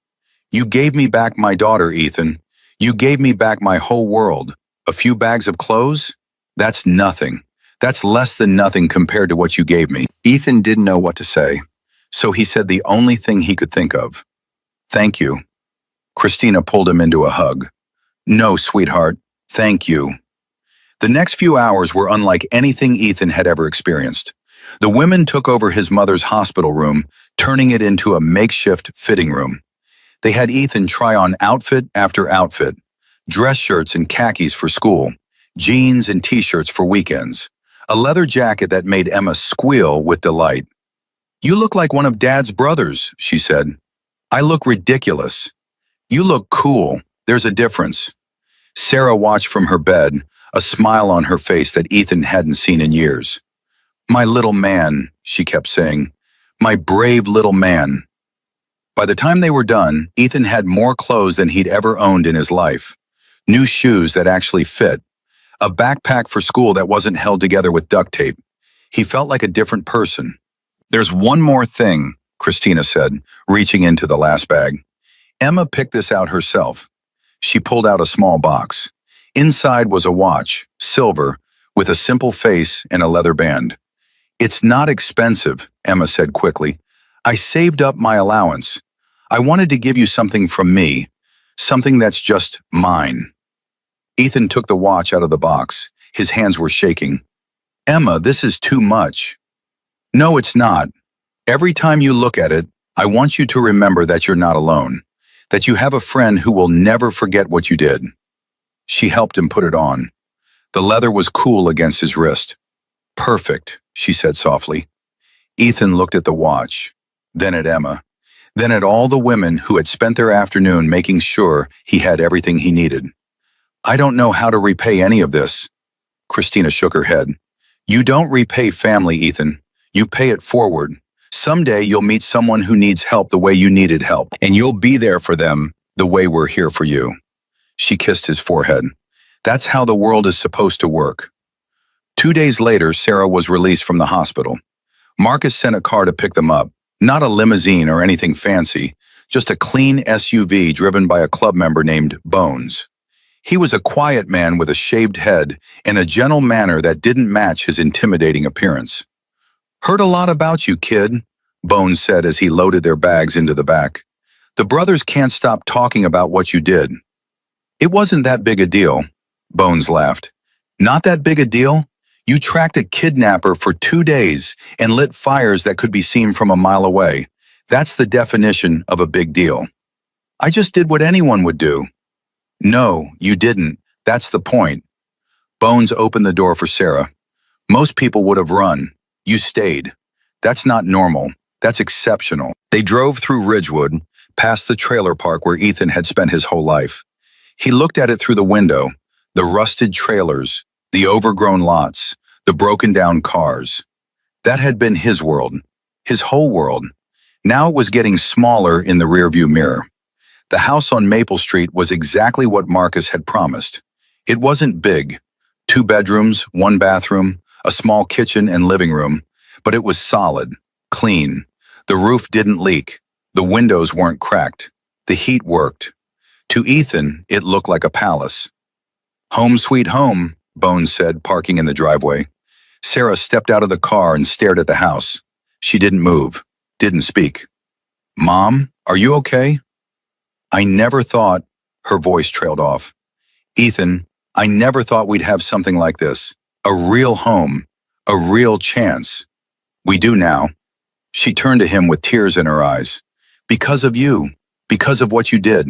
You gave me back my daughter, Ethan. You gave me back my whole world. A few bags of clothes? That's nothing. That's less than nothing compared to what you gave me. Ethan didn't know what to say, so he said the only thing he could think of. Thank you. Christina pulled him into a hug. No, sweetheart, thank you. The next few hours were unlike anything Ethan had ever experienced. The women took over his mother's hospital room, turning it into a makeshift fitting room. They had Ethan try on outfit after outfit, dress shirts and khakis for school, jeans and t-shirts for weekends, a leather jacket that made Emma squeal with delight. You look like one of Dad's brothers, she said. I look ridiculous. You look cool. There's a difference. Sarah watched from her bed, a smile on her face that Ethan hadn't seen in years. My little man, she kept saying. My brave little man. By the time they were done, Ethan had more clothes than he'd ever owned in his life. New shoes that actually fit. A backpack for school that wasn't held together with duct tape. He felt like a different person. There's one more thing, Christina said, reaching into the last bag. Emma picked this out herself. She pulled out a small box. Inside was a watch, silver, with a simple face and a leather band. It's not expensive, Emma said quickly. I saved up my allowance. I wanted to give you something from me, something that's just mine. Ethan took the watch out of the box. His hands were shaking. Emma, this is too much. No, it's not. Every time you look at it, I want you to remember that you're not alone, that you have a friend who will never forget what you did. She helped him put it on. The leather was cool against his wrist. Perfect, she said softly. Ethan looked at the watch, then at Emma. then at all the women who had spent their afternoon making sure he had everything he needed. I don't know how to repay any of this. Christina shook her head. You don't repay family, Ethan. You pay it forward. Someday you'll meet someone who needs help the way you needed help, and you'll be there for them the way we're here for you. She kissed his forehead. That's how the world is supposed to work. 2 days later, Sarah was released from the hospital. Marcus sent a car to pick them up. Not a limousine or anything fancy, just a clean SUV driven by a club member named Bones. He was a quiet man with a shaved head and a gentle manner that didn't match his intimidating appearance. Heard a lot about you, kid, Bones said as he loaded their bags into the back. The brothers can't stop talking about what you did. It wasn't that big a deal, Bones laughed. Not that big a deal? You tracked a kidnapper for 2 days and lit fires that could be seen from a mile away. That's the definition of a big deal. I just did what anyone would do. No, you didn't. That's the point. Bones opened the door for Sarah. Most people would have run. You stayed. That's not normal. That's exceptional. They drove through Ridgewood, past the trailer park where Ethan had spent his whole life. He looked at it through the window, the rusted trailers, the overgrown lots, the broken-down cars. That had been his world, his whole world. Now it was getting smaller in the rearview mirror. The house on Maple Street was exactly what Marcus had promised. It wasn't big, 2 bedrooms, 1 bathroom, a small kitchen and living room, but it was solid, clean. The roof didn't leak. The windows weren't cracked. The heat worked. To Ethan, it looked like a palace. Home sweet home, Bones said, parking in the driveway. Sarah stepped out of the car and stared at the house. She didn't move, didn't speak. Mom, are you okay? I never thought, her voice trailed off. Ethan, I never thought we'd have something like this. A real home, a real chance. We do now. She turned to him with tears in her eyes. Because of you, because of what you did.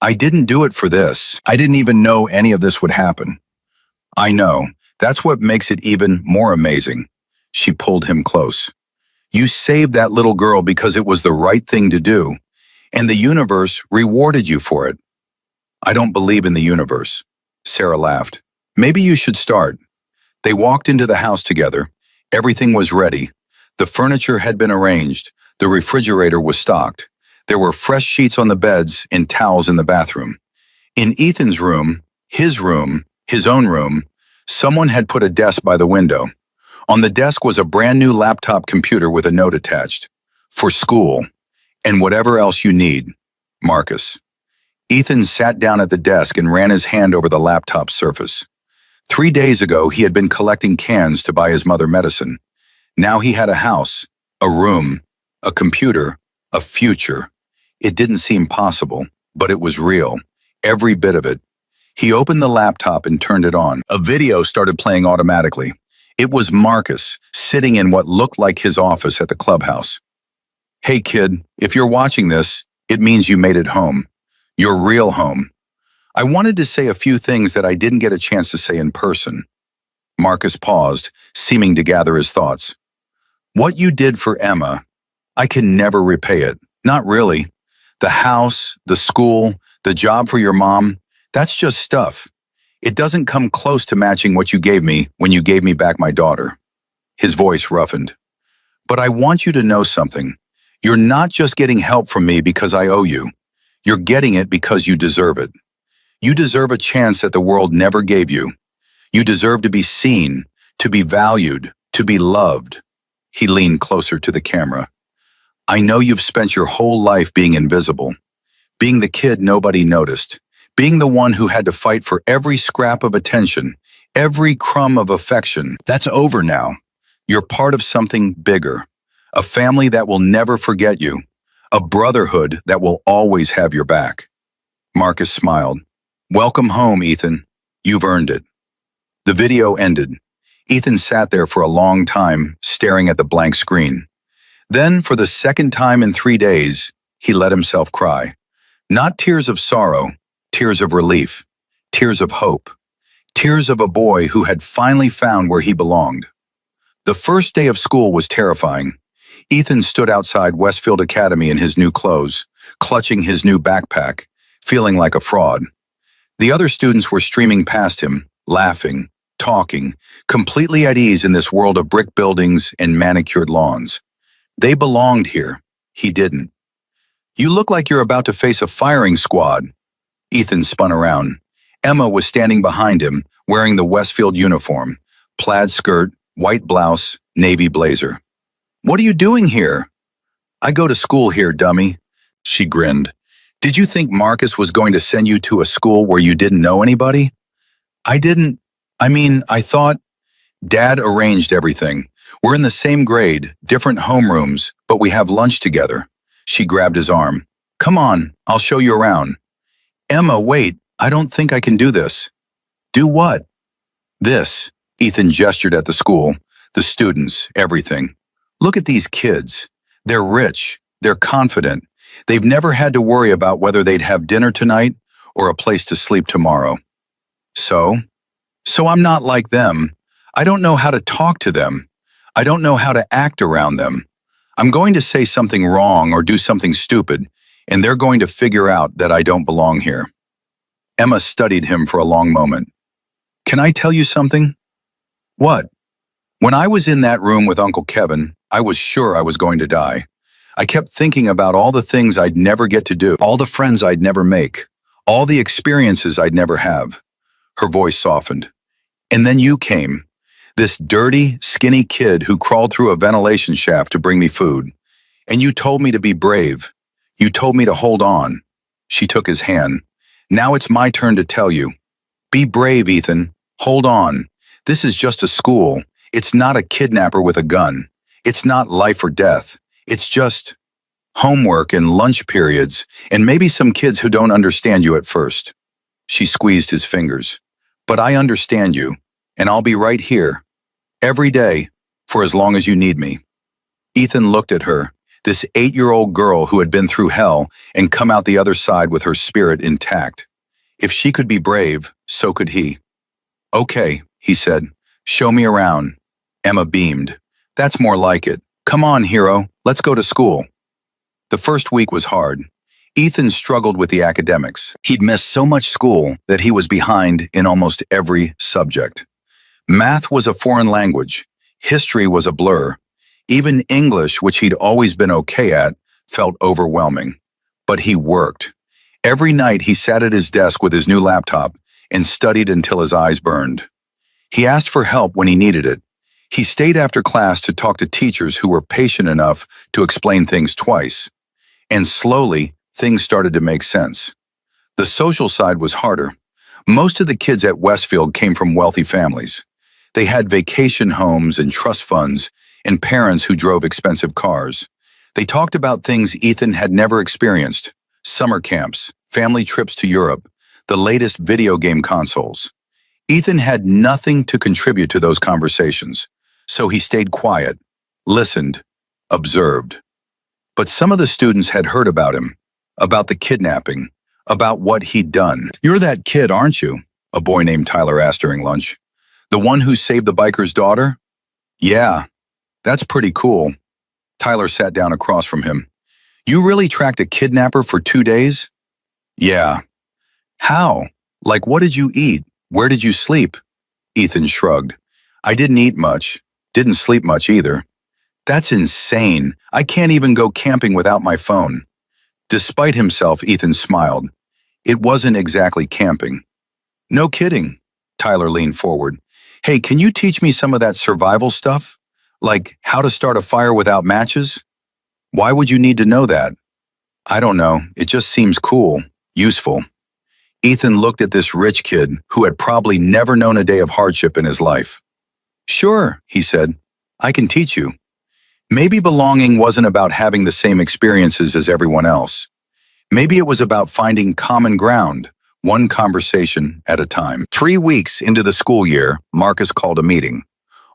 I didn't do it for this. I didn't even know any of this would happen. I know. That's what makes it even more amazing. She pulled him close. You saved that little girl because it was the right thing to do, and the universe rewarded you for it. I don't believe in the universe. Sarah laughed. Maybe you should start. They walked into the house together. Everything was ready. The furniture had been arranged. The refrigerator was stocked. There were fresh sheets on the beds and towels in the bathroom. In Ethan's room, his own room, someone had put a desk by the window. On the desk was a brand new laptop computer with a note attached. For school, and whatever else you need, Marcus. Ethan sat down at the desk and ran his hand over the laptop surface. 3 days ago, he had been collecting cans to buy his mother medicine. Now he had a house, a room, a computer, a future. It didn't seem possible, but it was real, every bit of it. He opened the laptop and turned it on. A video started playing automatically. It was Marcus, sitting in what looked like his office at the clubhouse. Hey kid, if you're watching this, it means you made it home. Your real home. I wanted to say a few things that I didn't get a chance to say in person. Marcus paused, seeming to gather his thoughts. What you did for Emma, I can never repay it. Not really. The house, the school, the job for your mom, that's just stuff. It doesn't come close to matching what you gave me when you gave me back my daughter. His voice roughened. But I want you to know something. You're not just getting help from me because I owe you. You're getting it because you deserve it. You deserve a chance that the world never gave you. You deserve to be seen, to be valued, to be loved. He leaned closer to the camera. I know you've spent your whole life being invisible, being the kid nobody noticed, being the one who had to fight for every scrap of attention, every crumb of affection. That's over now. You're part of something bigger, a family that will never forget you, a brotherhood that will always have your back. Marcus smiled. Welcome home, Ethan. You've earned it. The video ended. Ethan sat there for a long time, staring at the blank screen. Then, for the second time in 3 days, he let himself cry. Not tears of sorrow, tears of relief, tears of hope, tears of a boy who had finally found where he belonged. The first day of school was terrifying. Ethan stood outside Westfield Academy in his new clothes, clutching his new backpack, feeling like a fraud. The other students were streaming past him, laughing, talking, completely at ease in this world of brick buildings and manicured lawns. They belonged here. He didn't. "You look like you're about to face a firing squad." Ethan spun around. Emma was standing behind him, wearing the Westfield uniform, plaid skirt, white blouse, navy blazer. "What are you doing here?" "I go to school here, dummy." She grinned. "Did you think Marcus was going to send you to a school where you didn't know anybody?" "I didn't. I thought—" "Dad arranged everything. We're in the same grade, different homerooms, but we have lunch together." She grabbed his arm. "Come on, I'll show you around." "Emma, wait, I don't think I can do this." "Do what?" "This." Ethan gestured at the school, the students, everything. "Look at these kids. They're rich, they're confident. They've never had to worry about whether they'd have dinner tonight or a place to sleep tomorrow. So I'm not like them. I don't know how to talk to them. I don't know how to act around them. I'm going to say something wrong or do something stupid, and they're going to figure out that I don't belong here." Emma studied him for a long moment. "Can I tell you something?" "What?" "When I was in that room with Uncle Kevin, I was sure I was going to die. I kept thinking about all the things I'd never get to do, all the friends I'd never make, all the experiences I'd never have." Her voice softened. "And then you came. This dirty, skinny kid who crawled through a ventilation shaft to bring me food. And you told me to be brave. You told me to hold on." She took his hand. "Now it's my turn to tell you. Be brave, Ethan. Hold on. This is just a school. It's not a kidnapper with a gun. It's not life or death. It's just homework and lunch periods, and maybe some kids who don't understand you at first." She squeezed his fingers. "But I understand you, and I'll be right here. Every day, for as long as you need me." Ethan looked at her, this 8-year-old girl who had been through hell and come out the other side with her spirit intact. If she could be brave, so could he. "Okay," he said. "Show me around." Emma beamed. "That's more like it. Come on, hero, let's go to school." The first week was hard. Ethan struggled with the academics. He'd missed so much school that he was behind in almost every subject. Math was a foreign language. History was a blur. Even English, which he'd always been okay at, felt overwhelming. But he worked. Every night he sat at his desk with his new laptop and studied until his eyes burned. He asked for help when he needed it. He stayed after class to talk to teachers who were patient enough to explain things twice. And slowly, things started to make sense. The social side was harder. Most of the kids at Westfield came from wealthy families. They had vacation homes and trust funds and parents who drove expensive cars. They talked about things Ethan had never experienced: summer camps, family trips to Europe, the latest video game consoles. Ethan had nothing to contribute to those conversations, so he stayed quiet, listened, observed. But some of the students had heard about him, about the kidnapping, about what he'd done. "You're that kid, aren't you?" a boy named Tyler asked during lunch. "The one who saved the biker's daughter?" "Yeah, that's pretty cool." Tyler sat down across from him. "You really tracked a kidnapper for 2 days?" "Yeah." "How? Like, what did you eat? Where did you sleep?" Ethan shrugged. "I didn't eat much. Didn't sleep much either." "That's insane. I can't even go camping without my phone." Despite himself, Ethan smiled. It wasn't exactly camping. "No kidding." Tyler leaned forward. "Hey, can you teach me some of that survival stuff? Like how to start a fire without matches?" "Why would you need to know that?" "I don't know. It just seems cool, useful." Ethan looked at this rich kid who had probably never known a day of hardship in his life. "Sure," he said. "I can teach you." Maybe belonging wasn't about having the same experiences as everyone else. Maybe it was about finding common ground, one conversation at a time. 3 weeks into the school year, Marcus called a meeting.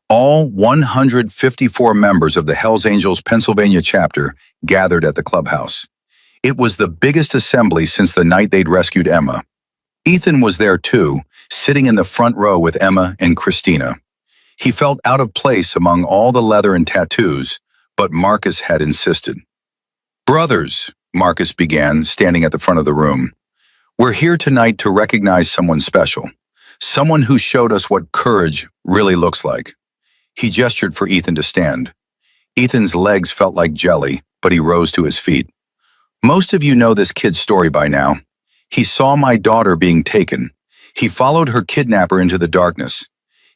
All 154 members of the Hells Angels Pennsylvania chapter gathered at the clubhouse. It was the biggest assembly since the night they'd rescued Emma. Ethan was there too, sitting in the front row with Emma and Christina. He felt out of place among all the leather and tattoos, but Marcus had insisted. "Brothers," Marcus began, standing at the front of the room, "we're here tonight to recognize someone special, someone who showed us what courage really looks like." He gestured for Ethan to stand. Ethan's legs felt like jelly, but he rose to his feet. "Most of you know this kid's story by now. He saw my daughter being taken. He followed her kidnapper into the darkness.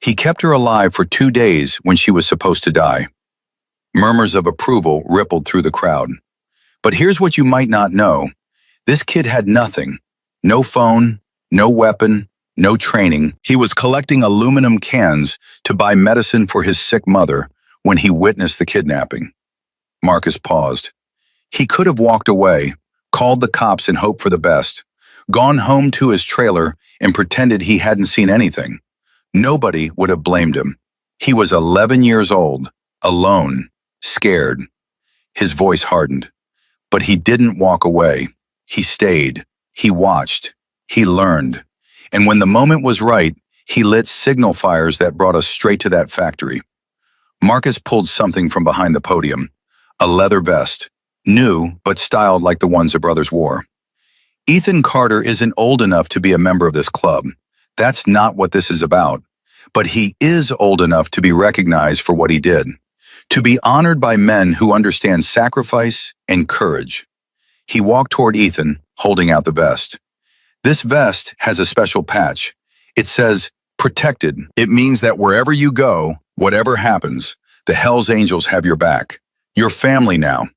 He kept her alive for 2 days when she was supposed to die." Murmurs of approval rippled through the crowd. "But here's what you might not know. This kid had nothing. No phone, no weapon, no training. He was collecting aluminum cans to buy medicine for his sick mother when he witnessed the kidnapping." Marcus paused. He could have walked away, called the cops and hoped for the best, gone home to his trailer and pretended he hadn't seen anything. Nobody would have blamed him. He was 11 years old, alone, scared. His voice hardened. But he didn't walk away. He stayed. He watched. He learned. And when the moment was right, he lit signal fires that brought us straight to that factory. Marcus pulled something from behind the podium. A leather vest. New, but styled like the ones the brothers wore. "Ethan Carter isn't old enough to be a member of this club. That's not what this is about. But he is old enough to be recognized for what he did. To be honored by men who understand sacrifice and courage." He walked toward Ethan, holding out the vest. "This vest has a special patch. It says, 'Protected.' It means that wherever you go, whatever happens, the Hell's Angels have your back. You're family now.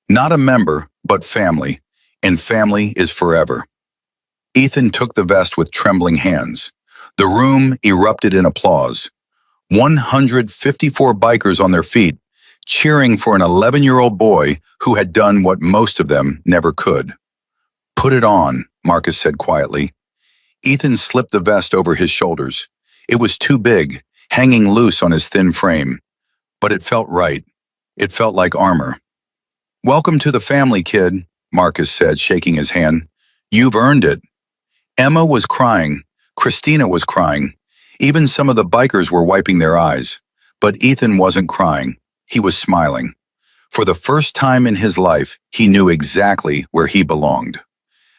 Not a member, but family. And family is forever." Ethan took the vest with trembling hands. The room erupted in applause. 154 bikers on their feet, cheering for an 11-year-old boy who had done what most of them never could. "Put it on," Marcus said quietly. Ethan slipped the vest over his shoulders. It was too big, hanging loose on his thin frame. But it felt right. It felt like armor. "Welcome to the family, kid," Marcus said, shaking his hand. "You've earned it." Emma was crying. Christina was crying. Even some of the bikers were wiping their eyes. But Ethan wasn't crying. He was smiling. For the first time in his life, he knew exactly where he belonged.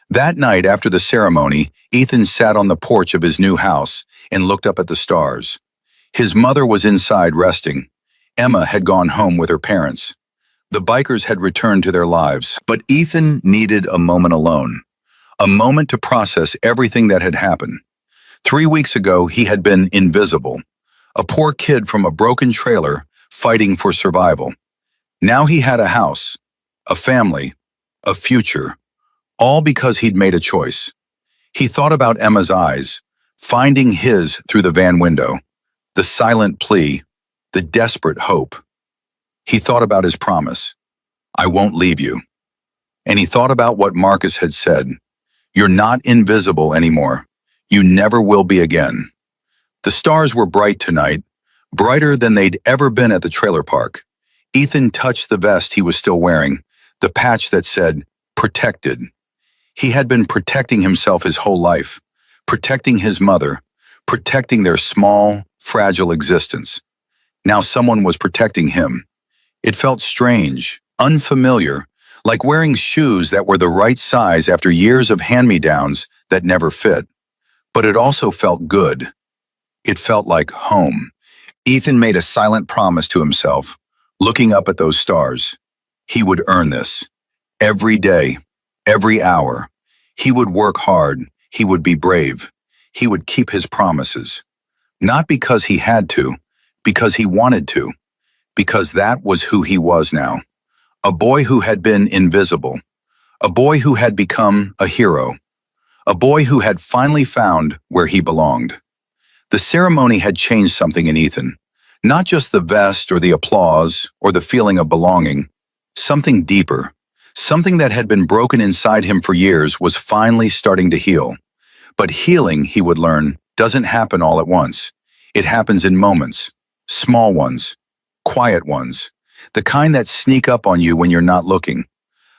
That night after the ceremony, Ethan sat on the porch of his new house and looked up at the stars. His mother was inside resting. Emma had gone home with her parents. The bikers had returned to their lives. But Ethan needed a moment alone. A moment to process everything that had happened. 3 weeks ago, he had been invisible. A poor kid from a broken trailer fighting for survival. Now he had a house, a family, a future, all because he'd made a choice. He thought about Emma's eyes, finding his through the van window, the silent plea, the desperate hope. He thought about his promise, "I won't leave you." And he thought about what Marcus had said, "You're not invisible anymore. You never will be again." The stars were bright tonight, brighter than they'd ever been at the trailer park. Ethan touched the vest he was still wearing, the patch that said, "Protected." He had been protecting himself his whole life, protecting his mother, protecting their small, fragile existence. Now someone was protecting him. It felt strange, unfamiliar, like wearing shoes that were the right size after years of hand-me-downs that never fit. But it also felt good. It felt like home. Ethan made a silent promise to himself, looking up at those stars. He would earn this. Every day, every hour. He would work hard. He would be brave. He would keep his promises. Not because he had to, because he wanted to. Because that was who he was now. A boy who had been invisible. A boy who had become a hero. A boy who had finally found where he belonged. The ceremony had changed something in Ethan. Not just the vest or the applause or the feeling of belonging. Something deeper. Something that had been broken inside him for years was finally starting to heal. But healing, he would learn, doesn't happen all at once. It happens in moments. Small ones. Quiet ones. The kind that sneak up on you when you're not looking.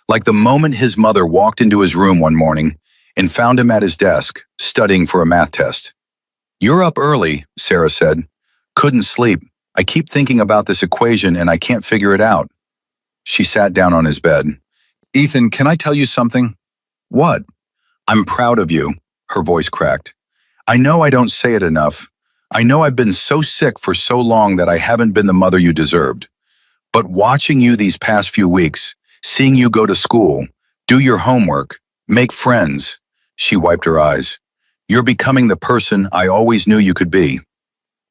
Like the moment his mother walked into his room one morning and found him at his desk, studying for a math test. "You're up early," Sarah said. "Couldn't sleep. I keep thinking about this equation and I can't figure it out." She sat down on his bed. Ethan, can I tell you something? What? I'm proud of you, her voice cracked. I know I don't say it enough. I know I've been so sick for so long that I haven't been the mother you deserved. But watching you these past few weeks, seeing you go to school, do your homework, make friends, she wiped her eyes. You're becoming the person I always knew you could be.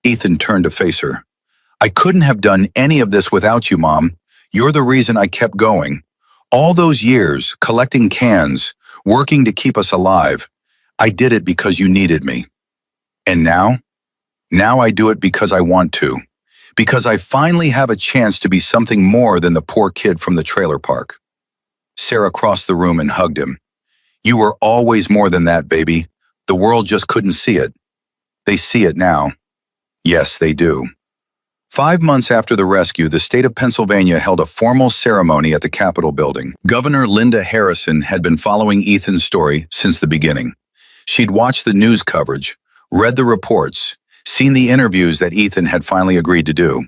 Ethan turned to face her. I couldn't have done any of this without you, Mom. You're the reason I kept going. All those years, collecting cans, working to keep us alive, I did it because you needed me. And now? Now I do it because I want to. Because I finally have a chance to be something more than the poor kid from the trailer park. Sarah crossed the room and hugged him. You were always more than that, baby. The world just couldn't see it. They see it now. Yes, they do. 5 months after the rescue, the state of Pennsylvania held a formal ceremony at the Capitol building. Governor Linda Harrison had been following Ethan's story since the beginning. She'd watched the news coverage, read the reports, seen the interviews that Ethan had finally agreed to do,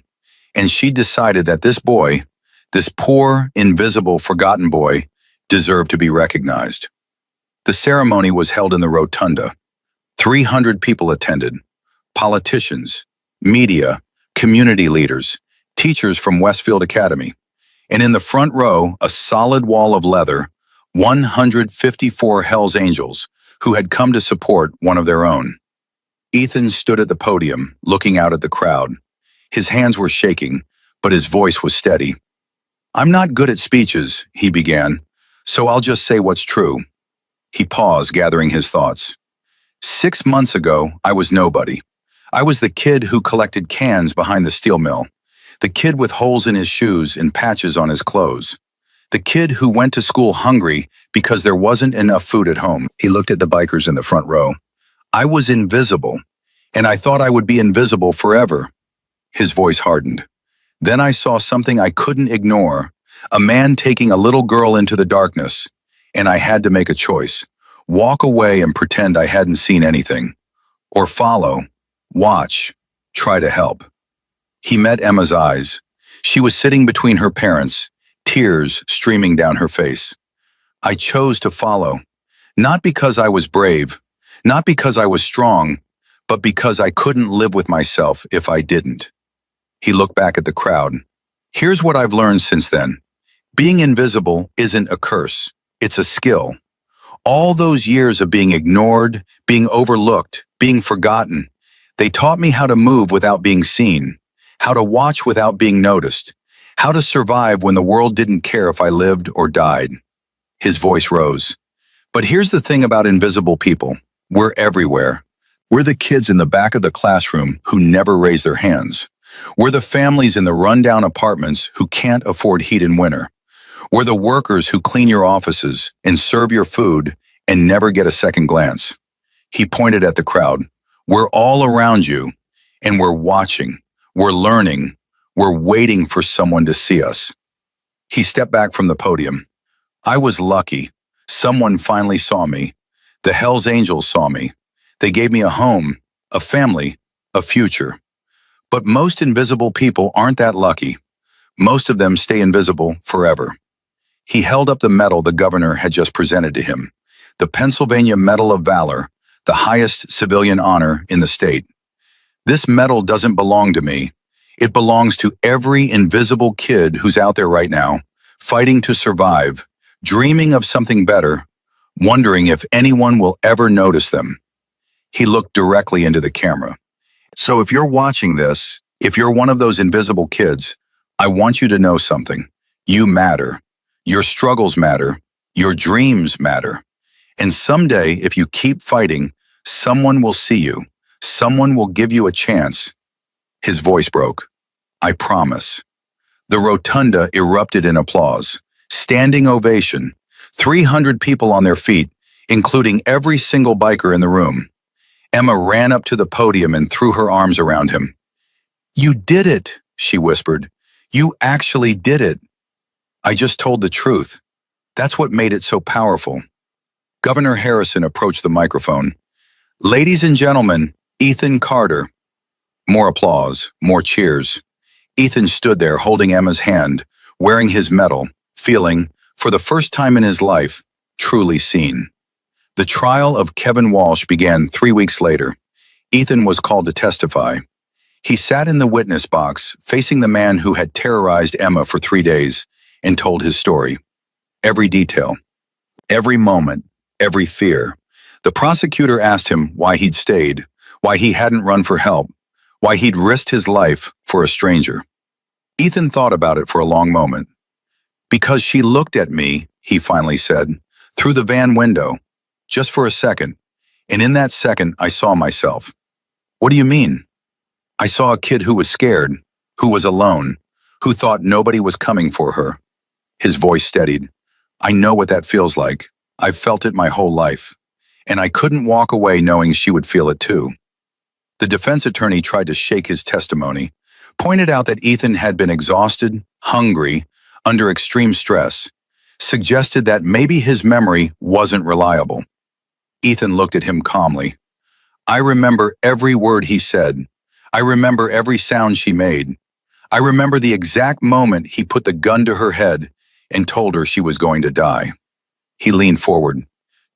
and she decided that this boy, this poor, invisible, forgotten boy, deserved to be recognized. The ceremony was held in the rotunda. 300 people attended: politicians, media, community leaders, teachers from Westfield Academy, and in the front row, a solid wall of leather, 154 Hells Angels who had come to support one of their own. Ethan stood at the podium, looking out at the crowd. His hands were shaking, but his voice was steady. I'm not good at speeches, he began, so I'll just say what's true. He paused, gathering his thoughts. 6 months ago, I was nobody. I was the kid who collected cans behind the steel mill, the kid with holes in his shoes and patches on his clothes, the kid who went to school hungry because there wasn't enough food at home. He looked at the bikers in the front row. I was invisible, and I thought I would be invisible forever. His voice hardened. Then I saw something I couldn't ignore, a man taking a little girl into the darkness, and I had to make a choice: walk away and pretend I hadn't seen anything, or follow, watch, try to help. He met Emma's eyes. She was sitting between her parents, tears streaming down her face. I chose to follow, not because I was brave, not because I was strong, but because I couldn't live with myself if I didn't. He looked back at the crowd. Here's what I've learned since then. Being invisible isn't a curse, it's a skill. All those years of being ignored, being overlooked, being forgotten, they taught me how to move without being seen, how to watch without being noticed, how to survive when the world didn't care if I lived or died. His voice rose. But here's the thing about invisible people. We're everywhere. We're the kids in the back of the classroom who never raise their hands. We're the families in the rundown apartments who can't afford heat in winter. We're the workers who clean your offices and serve your food and never get a second glance. He pointed at the crowd. We're all around you, and we're watching, we're learning, we're waiting for someone to see us. He stepped back from the podium. I was lucky. Someone finally saw me. The Hells Angels saw me. They gave me a home, a family, a future. But most invisible people aren't that lucky. Most of them stay invisible forever. He held up the medal the governor had just presented to him, the Pennsylvania Medal of Valor, the highest civilian honor in the state. This medal doesn't belong to me. It belongs to every invisible kid who's out there right now, fighting to survive, dreaming of something better, wondering if anyone will ever notice them. He looked directly into the camera. So if you're watching this, if you're one of those invisible kids, I want you to know something. You matter. Your struggles matter. Your dreams matter. And someday, if you keep fighting, someone will see you. Someone will give you a chance. His voice broke. I promise. The rotunda erupted in applause. Standing ovation. 300 people on their feet, including every single biker in the room. Emma ran up to the podium and threw her arms around him. You did it, she whispered. You actually did it. I just told the truth. That's what made it so powerful. Governor Harrison approached the microphone. Ladies and gentlemen, Ethan Carter. More applause, more cheers. Ethan stood there holding Emma's hand, wearing his medal, feeling, for the first time in his life, truly seen. The trial of Kevin Walsh began 3 weeks later. Ethan was called to testify. He sat in the witness box, facing the man who had terrorized Emma for 3 days, and told his story. Every detail, every moment, every fear. The prosecutor asked him why he'd stayed, why he hadn't run for help, why he'd risked his life for a stranger. Ethan thought about it for a long moment. "Because she looked at me," he finally said, "through the van window, just for a second, and in that second I saw myself." "What do you mean?" "I saw a kid who was scared, who was alone, who thought nobody was coming for her." His voice steadied. "I know what that feels like. I've felt it my whole life. And I couldn't walk away knowing she would feel it too." The defense attorney tried to shake his testimony, pointed out that Ethan had been exhausted, hungry, under extreme stress, suggested that maybe his memory wasn't reliable. Ethan looked at him calmly. "I remember every word he said. I remember every sound she made. I remember the exact moment he put the gun to her head and told her she was going to die." He leaned forward.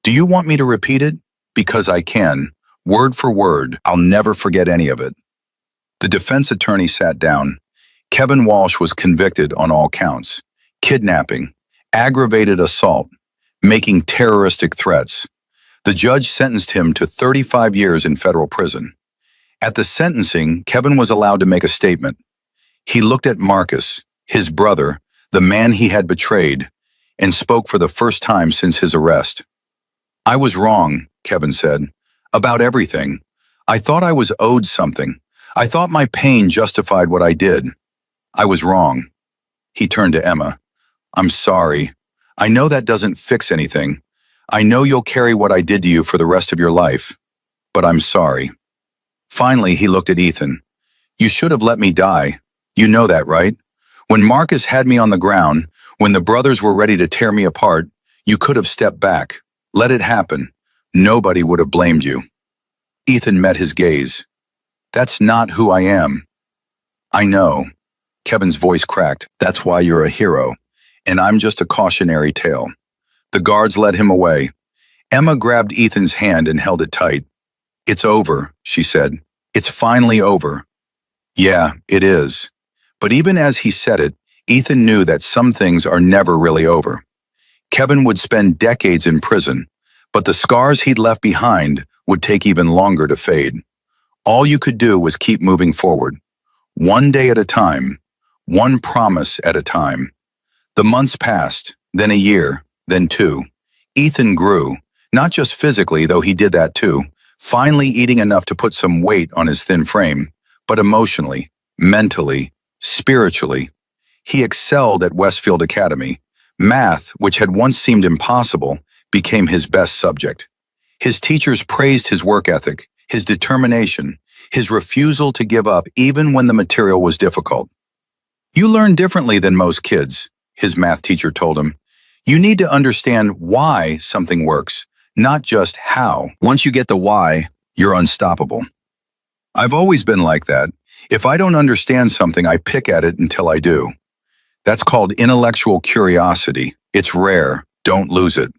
"Do you want me to repeat it? Because I can. Word for word. I'll never forget any of it." The defense attorney sat down. Kevin Walsh was convicted on all counts: kidnapping, aggravated assault, making terroristic threats. The judge sentenced him to 35 years in federal prison. At the sentencing, Kevin was allowed to make a statement. He looked at Marcus, his brother, the man he had betrayed, and spoke for the first time since his arrest. "I was wrong," Kevin said, "about everything. I thought I was owed something. I thought my pain justified what I did. I was wrong." He turned to Emma. "I'm sorry. I know that doesn't fix anything. I know you'll carry what I did to you for the rest of your life. But I'm sorry." Finally, he looked at Ethan. "You should have let me die. You know that, right? When Marcus had me on the ground, when the brothers were ready to tear me apart, you could have stepped back. Let it happen. Nobody would have blamed you." Ethan met his gaze. "That's not who I am." "I know." Kevin's voice cracked. "That's why you're a hero. And I'm just a cautionary tale." The guards led him away. Emma grabbed Ethan's hand and held it tight. "It's over," she said. "It's finally over." "Yeah, it is." But even as he said it, Ethan knew that some things are never really over. Kevin would spend decades in prison, but the scars he'd left behind would take even longer to fade. All you could do was keep moving forward, one day at a time, one promise at a time. The months passed, then a year, then two. Ethan grew, not just physically, though he did that too, finally eating enough to put some weight on his thin frame, but emotionally, mentally, spiritually. He excelled at Westfield Academy. Math, which had once seemed impossible, became his best subject. His teachers praised his work ethic, his determination, his refusal to give up even when the material was difficult. "You learn differently than most kids," his math teacher told him. "You need to understand why something works, not just how. Once you get the why, you're unstoppable." I've always been like that. If I don't understand something, I pick at it until I do. That's called intellectual curiosity. It's rare. Don't lose it.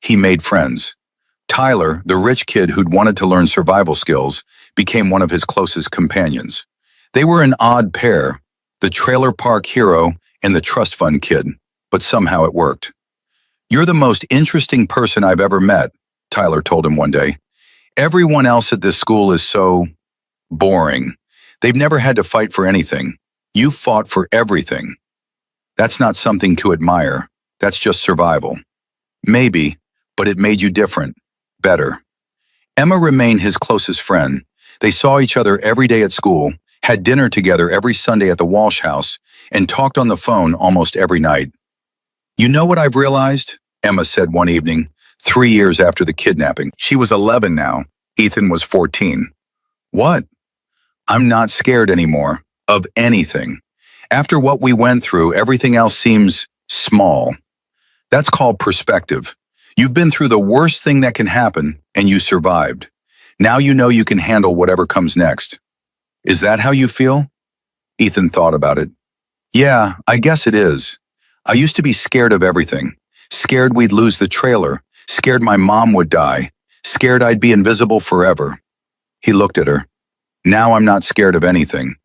He made friends. Tyler, the rich kid who'd wanted to learn survival skills, became one of his closest companions. They were an odd pair, the trailer park hero and the trust fund kid, but somehow it worked. "You're the most interesting person I've ever met," Tyler told him one day. "Everyone else at this school is so boring. They've never had to fight for anything. You fought for everything. That's not something to admire. That's just survival." Maybe, but it made you different, better. Emma remained his closest friend. They saw each other every day at school, had dinner together every Sunday at the Walsh house, and talked on the phone almost every night. "You know what I've realized?" Emma said one evening, 3 years after the kidnapping. She was 11 now. Ethan was 14. "What?" "I'm not scared anymore, of anything. After what we went through, everything else seems small. That's called perspective. You've been through the worst thing that can happen, and you survived. Now you know you can handle whatever comes next." "Is that how you feel?" Ethan thought about it. Yeah, I guess it is. I used to be scared of everything. Scared we'd lose the trailer. Scared my mom would die. Scared I'd be invisible forever. He looked at her. Now I'm not scared of anything.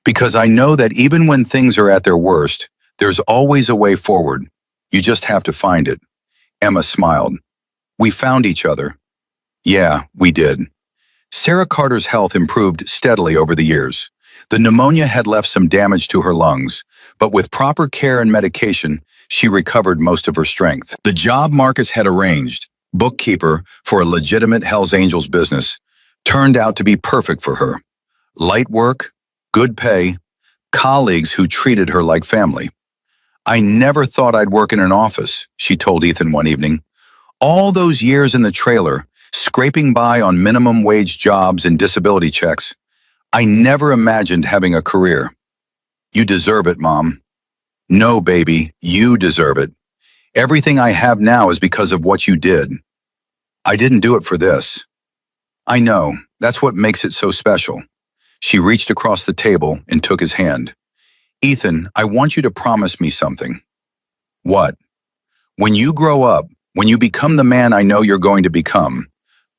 Because I know that even when things are at their worst, there's always a way forward. You just have to find it. Emma smiled. We found each other. Yeah, we did. Sarah Carter's health improved steadily over the years. The pneumonia had left some damage to her lungs, but with proper care and medication, she recovered most of her strength. The job Marcus had arranged, bookkeeper for a legitimate Hells Angels business, turned out to be perfect for her. Light work, good pay, colleagues who treated her like family. I never thought I'd work in an office, she told Ethan one evening. All those years in the trailer, scraping by on minimum wage jobs and disability checks, I never imagined having a career. You deserve it, Mom. No, baby, you deserve it. Everything I have now is because of what you did. I didn't do it for this. I know, that's what makes it so special. She reached across the table and took his hand. Ethan, I want you to promise me something. What? When you grow up, when you become the man I know you're going to become,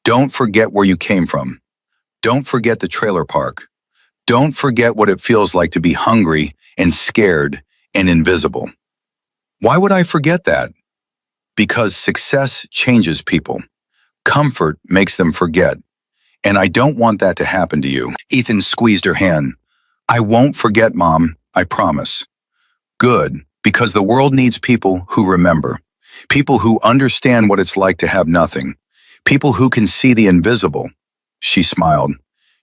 don't forget where you came from. Don't forget the trailer park. Don't forget what it feels like to be hungry and scared and invisible. Why would I forget that? Because success changes people. Comfort makes them forget. And I don't want that to happen to you. Ethan squeezed her hand. I won't forget, Mom, I promise. Good, because the world needs people who remember. People who understand what it's like to have nothing. People who can see the invisible. She smiled.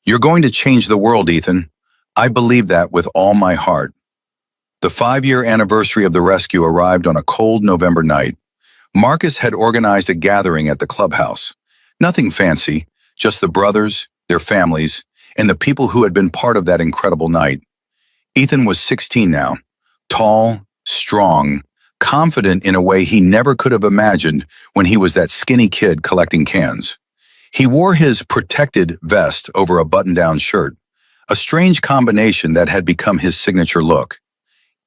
You're going to change the world, Ethan. I believe that with all my heart. The 5-year anniversary of the rescue arrived on a cold November night. Marcus had organized a gathering at the clubhouse. Nothing fancy, just the brothers, their families, and the people who had been part of that incredible night. Ethan was 16 now, tall, strong, confident in a way he never could have imagined when he was that skinny kid collecting cans. He wore his protected vest over a button-down shirt, a strange combination that had become his signature look.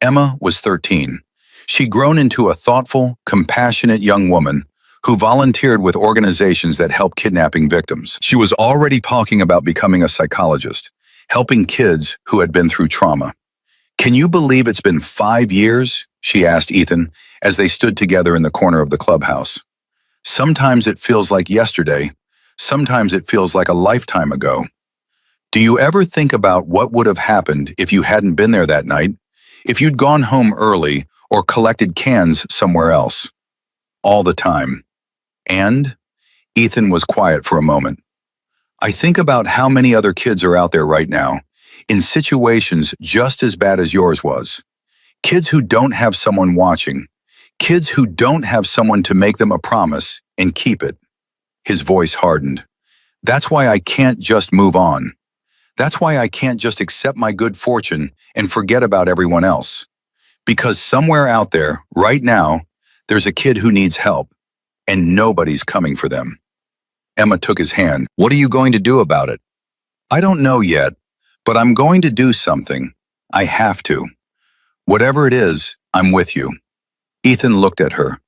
Emma was 13. She'd grown into a thoughtful, compassionate young woman who volunteered with organizations that help kidnapping victims. She was already talking about becoming a psychologist, helping kids who had been through trauma. Can you believe it's been 5 years? She asked Ethan as they stood together in the corner of the clubhouse. Sometimes it feels like yesterday. Sometimes it feels like a lifetime ago. Do you ever think about what would have happened if you hadn't been there that night? If you'd gone home early or collected cans somewhere else? All the time. And? Ethan was quiet for a moment. I think about how many other kids are out there right now, in situations just as bad as yours was. Kids who don't have someone watching. Kids who don't have someone to make them a promise and keep it. His voice hardened. That's why I can't just move on. That's why I can't just accept my good fortune and forget about everyone else. Because somewhere out there, right now, there's a kid who needs help, and nobody's coming for them. Emma took his hand. What are you going to do about it? I don't know yet, but I'm going to do something. I have to. Whatever it is, I'm with you. Ethan looked at her.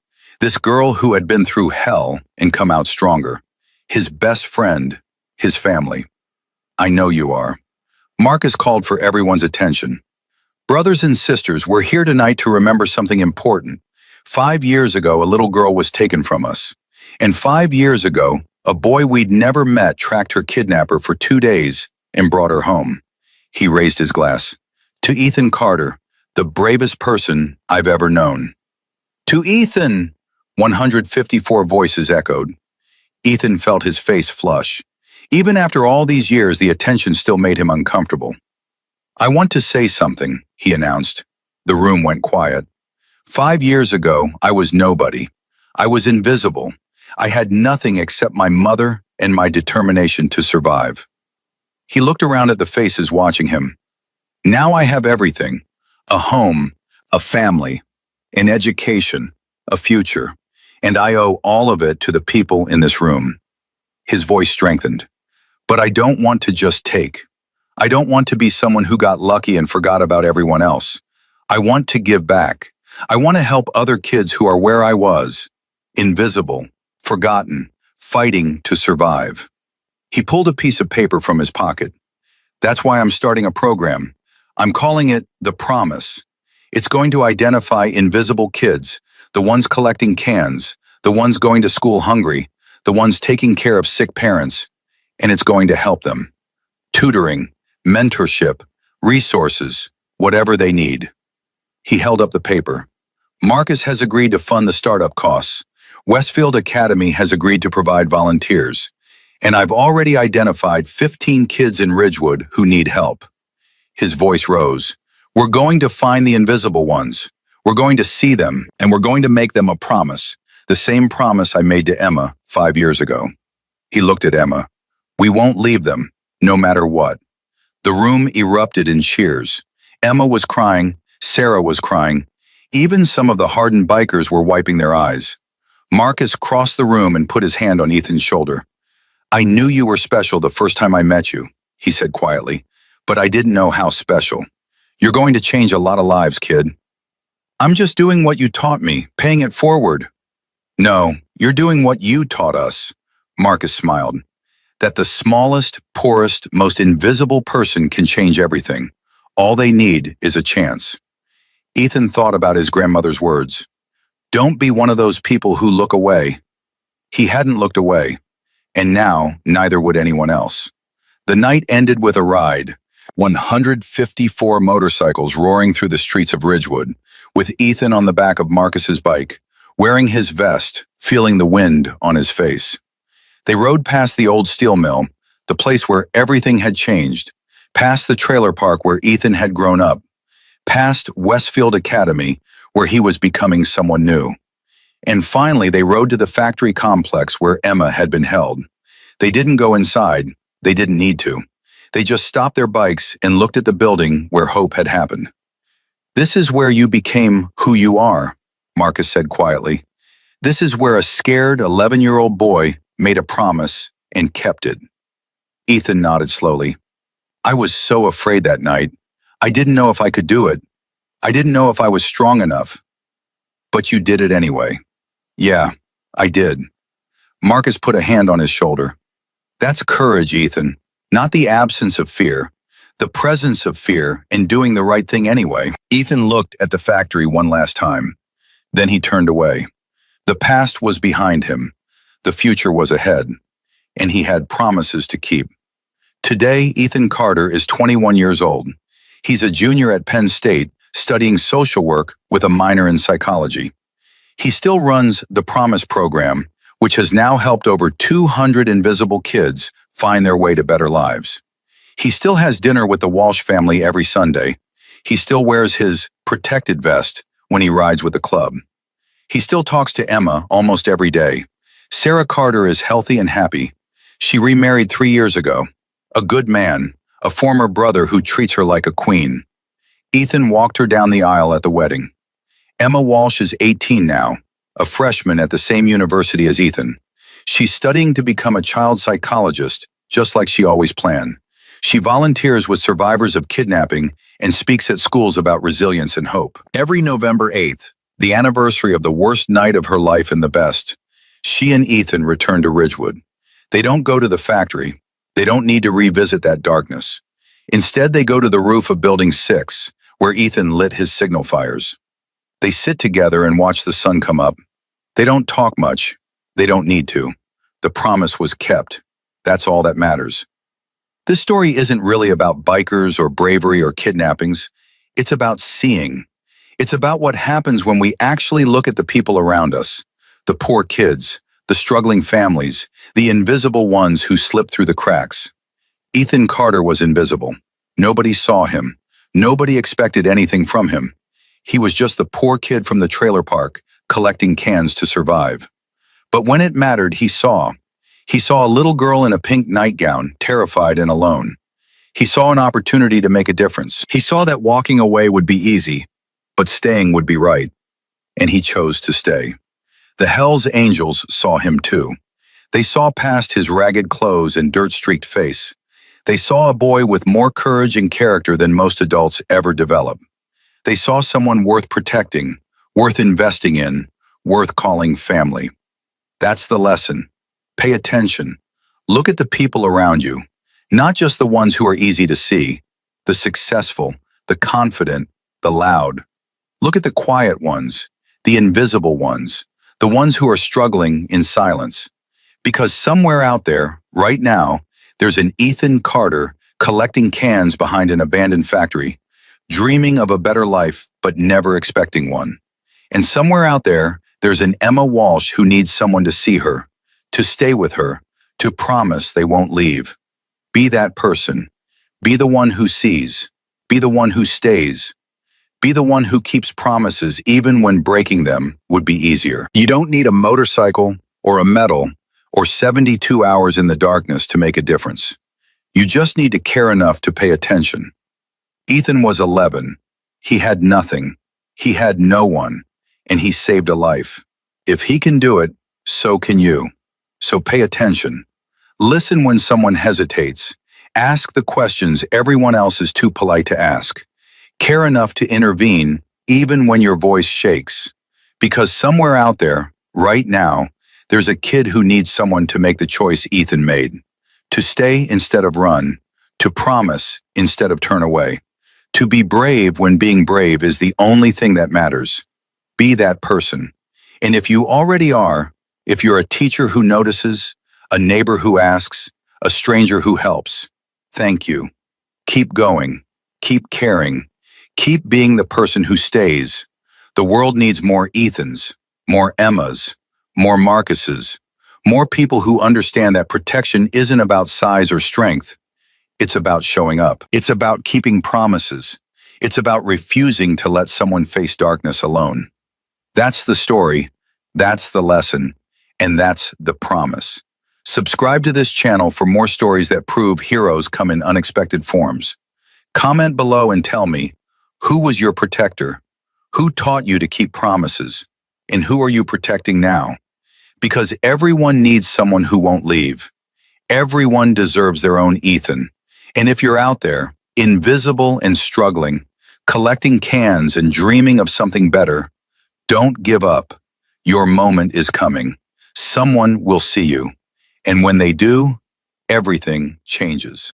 This girl who had been through hell and come out stronger. His best friend, his family. I know you are. Marcus called for everyone's attention. Brothers and sisters, we're here tonight to remember something important. 5 years ago, a little girl was taken from us. And 5 years ago, a boy we'd never met tracked her kidnapper for 2 days and brought her home. He raised his glass. To Ethan Carter, the bravest person I've ever known. To Ethan! 154 voices echoed. Ethan felt his face flush. Even after all these years, the attention still made him uncomfortable. I want to say something, he announced. The room went quiet. 5 years ago, I was nobody. I was invisible. I had nothing except my mother and my determination to survive. He looked around at the faces watching him. Now I have everything. A home, a family, an education, a future. And I owe all of it to the people in this room. His voice strengthened. But I don't want to just take. I don't want to be someone who got lucky and forgot about everyone else. I want to give back. I want to help other kids who are where I was, invisible, forgotten, fighting to survive. He pulled a piece of paper from his pocket. That's why I'm starting a program. I'm calling it The Promise. It's going to identify invisible kids, the ones collecting cans, the ones going to school hungry, the ones taking care of sick parents, and it's going to help them. Tutoring, mentorship, resources, whatever they need. He held up the paper. Marcus has agreed to fund the startup costs. Westfield Academy has agreed to provide volunteers. And I've already identified 15 kids in Ridgewood who need help. His voice rose. We're going to find the invisible ones. We're going to see them, and we're going to make them a promise. The same promise I made to Emma 5 years ago. He looked at Emma. We won't leave them, no matter what. The room erupted in cheers. Emma was crying. Sarah was crying. Even some of the hardened bikers were wiping their eyes. Marcus crossed the room and put his hand on Ethan's shoulder. I knew you were special the first time I met you, he said quietly, but I didn't know how special. You're going to change a lot of lives, kid. I'm just doing what you taught me, paying it forward. No, you're doing what you taught us, Marcus smiled. That the smallest, poorest, most invisible person can change everything. All they need is a chance. Ethan thought about his grandmother's words. Don't be one of those people who look away. He hadn't looked away, and now neither would anyone else. The night ended with a ride, 154 motorcycles roaring through the streets of Ridgewood, with Ethan on the back of Marcus's bike, wearing his vest, feeling the wind on his face. They rode past the old steel mill, the place where everything had changed, past the trailer park where Ethan had grown up, past Westfield Academy, where he was becoming someone new. And finally, they rode to the factory complex where Emma had been held. They didn't go inside. They didn't need to. They just stopped their bikes and looked at the building where hope had happened. This is where you became who you are, Marcus said quietly. This is where a scared 11-year-old boy made a promise and kept it. Ethan nodded slowly. I was so afraid that night. I didn't know if I could do it. I didn't know if I was strong enough. But you did it anyway. Yeah, I did. Marcus put a hand on his shoulder. That's courage, Ethan. Not the absence of fear. The presence of fear in doing the right thing anyway. Ethan looked at the factory one last time. Then he turned away. The past was behind him. The future was ahead. And he had promises to keep. Today, Ethan Carter is 21 years old. He's a junior at Penn State, studying social work with a minor in psychology. He still runs the Promise program, which has now helped over 200 invisible kids find their way to better lives. He still has dinner with the Walsh family every Sunday. He still wears his protected vest when he rides with the club. He still talks to Emma almost every day. Sarah Carter is healthy and happy. She remarried 3 years ago. A good man, a former brother who treats her like a queen. Ethan walked her down the aisle at the wedding. Emma Walsh is 18 now, a freshman at the same university as Ethan. She's studying to become a child psychologist, just like she always planned. She volunteers with survivors of kidnapping and speaks at schools about resilience and hope. Every November 8th, the anniversary of the worst night of her life and the best, she and Ethan return to Ridgewood. They don't go to the factory. They don't need to revisit that darkness. Instead, they go to the roof of Building 6, where Ethan lit his signal fires. They sit together and watch the sun come up. They don't talk much. They don't need to. The promise was kept. That's all that matters. This story isn't really about bikers or bravery or kidnappings. It's about seeing. It's about what happens when we actually look at the people around us, the poor kids, the struggling families, the invisible ones who slip through the cracks. Ethan Carter was invisible. Nobody saw him. Nobody expected anything from him. He was just the poor kid from the trailer park, collecting cans to survive. But when it mattered, he saw. He saw a little girl in a pink nightgown, terrified and alone. He saw an opportunity to make a difference. He saw that walking away would be easy, but staying would be right. And he chose to stay. The Hell's Angels saw him too. They saw past his ragged clothes and dirt-streaked face. They saw a boy with more courage and character than most adults ever develop. They saw someone worth protecting, worth investing in, worth calling family. That's the lesson. Pay attention. Look at the people around you, not just the ones who are easy to see, the successful, the confident, the loud. Look at the quiet ones, the invisible ones, the ones who are struggling in silence. Because somewhere out there, right now, there's an Ethan Carter collecting cans behind an abandoned factory, dreaming of a better life but never expecting one. And somewhere out there, there's an Emma Walsh who needs someone to see her, to stay with her, to promise they won't leave. Be that person. Be the one who sees. Be the one who stays. Be the one who keeps promises even when breaking them would be easier. You don't need a motorcycle or a medal or 72 hours in the darkness to make a difference. You just need to care enough to pay attention. Ethan was 11. He had nothing. He had no one. And he saved a life. If he can do it, so can you. So pay attention. Listen when someone hesitates. Ask the questions everyone else is too polite to ask. Care enough to intervene even when your voice shakes. Because somewhere out there, right now, there's a kid who needs someone to make the choice Ethan made. To stay instead of run. To promise instead of turn away. To be brave when being brave is the only thing that matters. Be that person. And if you already are, if you're a teacher who notices, a neighbor who asks, a stranger who helps, thank you. Keep going. Keep caring. Keep being the person who stays. The world needs more Ethans, more Emmas, more Marcuses, more people who understand that protection isn't about size or strength. It's about showing up. It's about keeping promises. It's about refusing to let someone face darkness alone. That's the story, that's the lesson, and that's the promise. Subscribe to this channel for more stories that prove heroes come in unexpected forms. Comment below and tell me, who was your protector? Who taught you to keep promises? And who are you protecting now? Because everyone needs someone who won't leave. Everyone deserves their own Ethan. And if you're out there, invisible and struggling, collecting cans and dreaming of something better, don't give up. Your moment is coming. Someone will see you. And when they do, everything changes.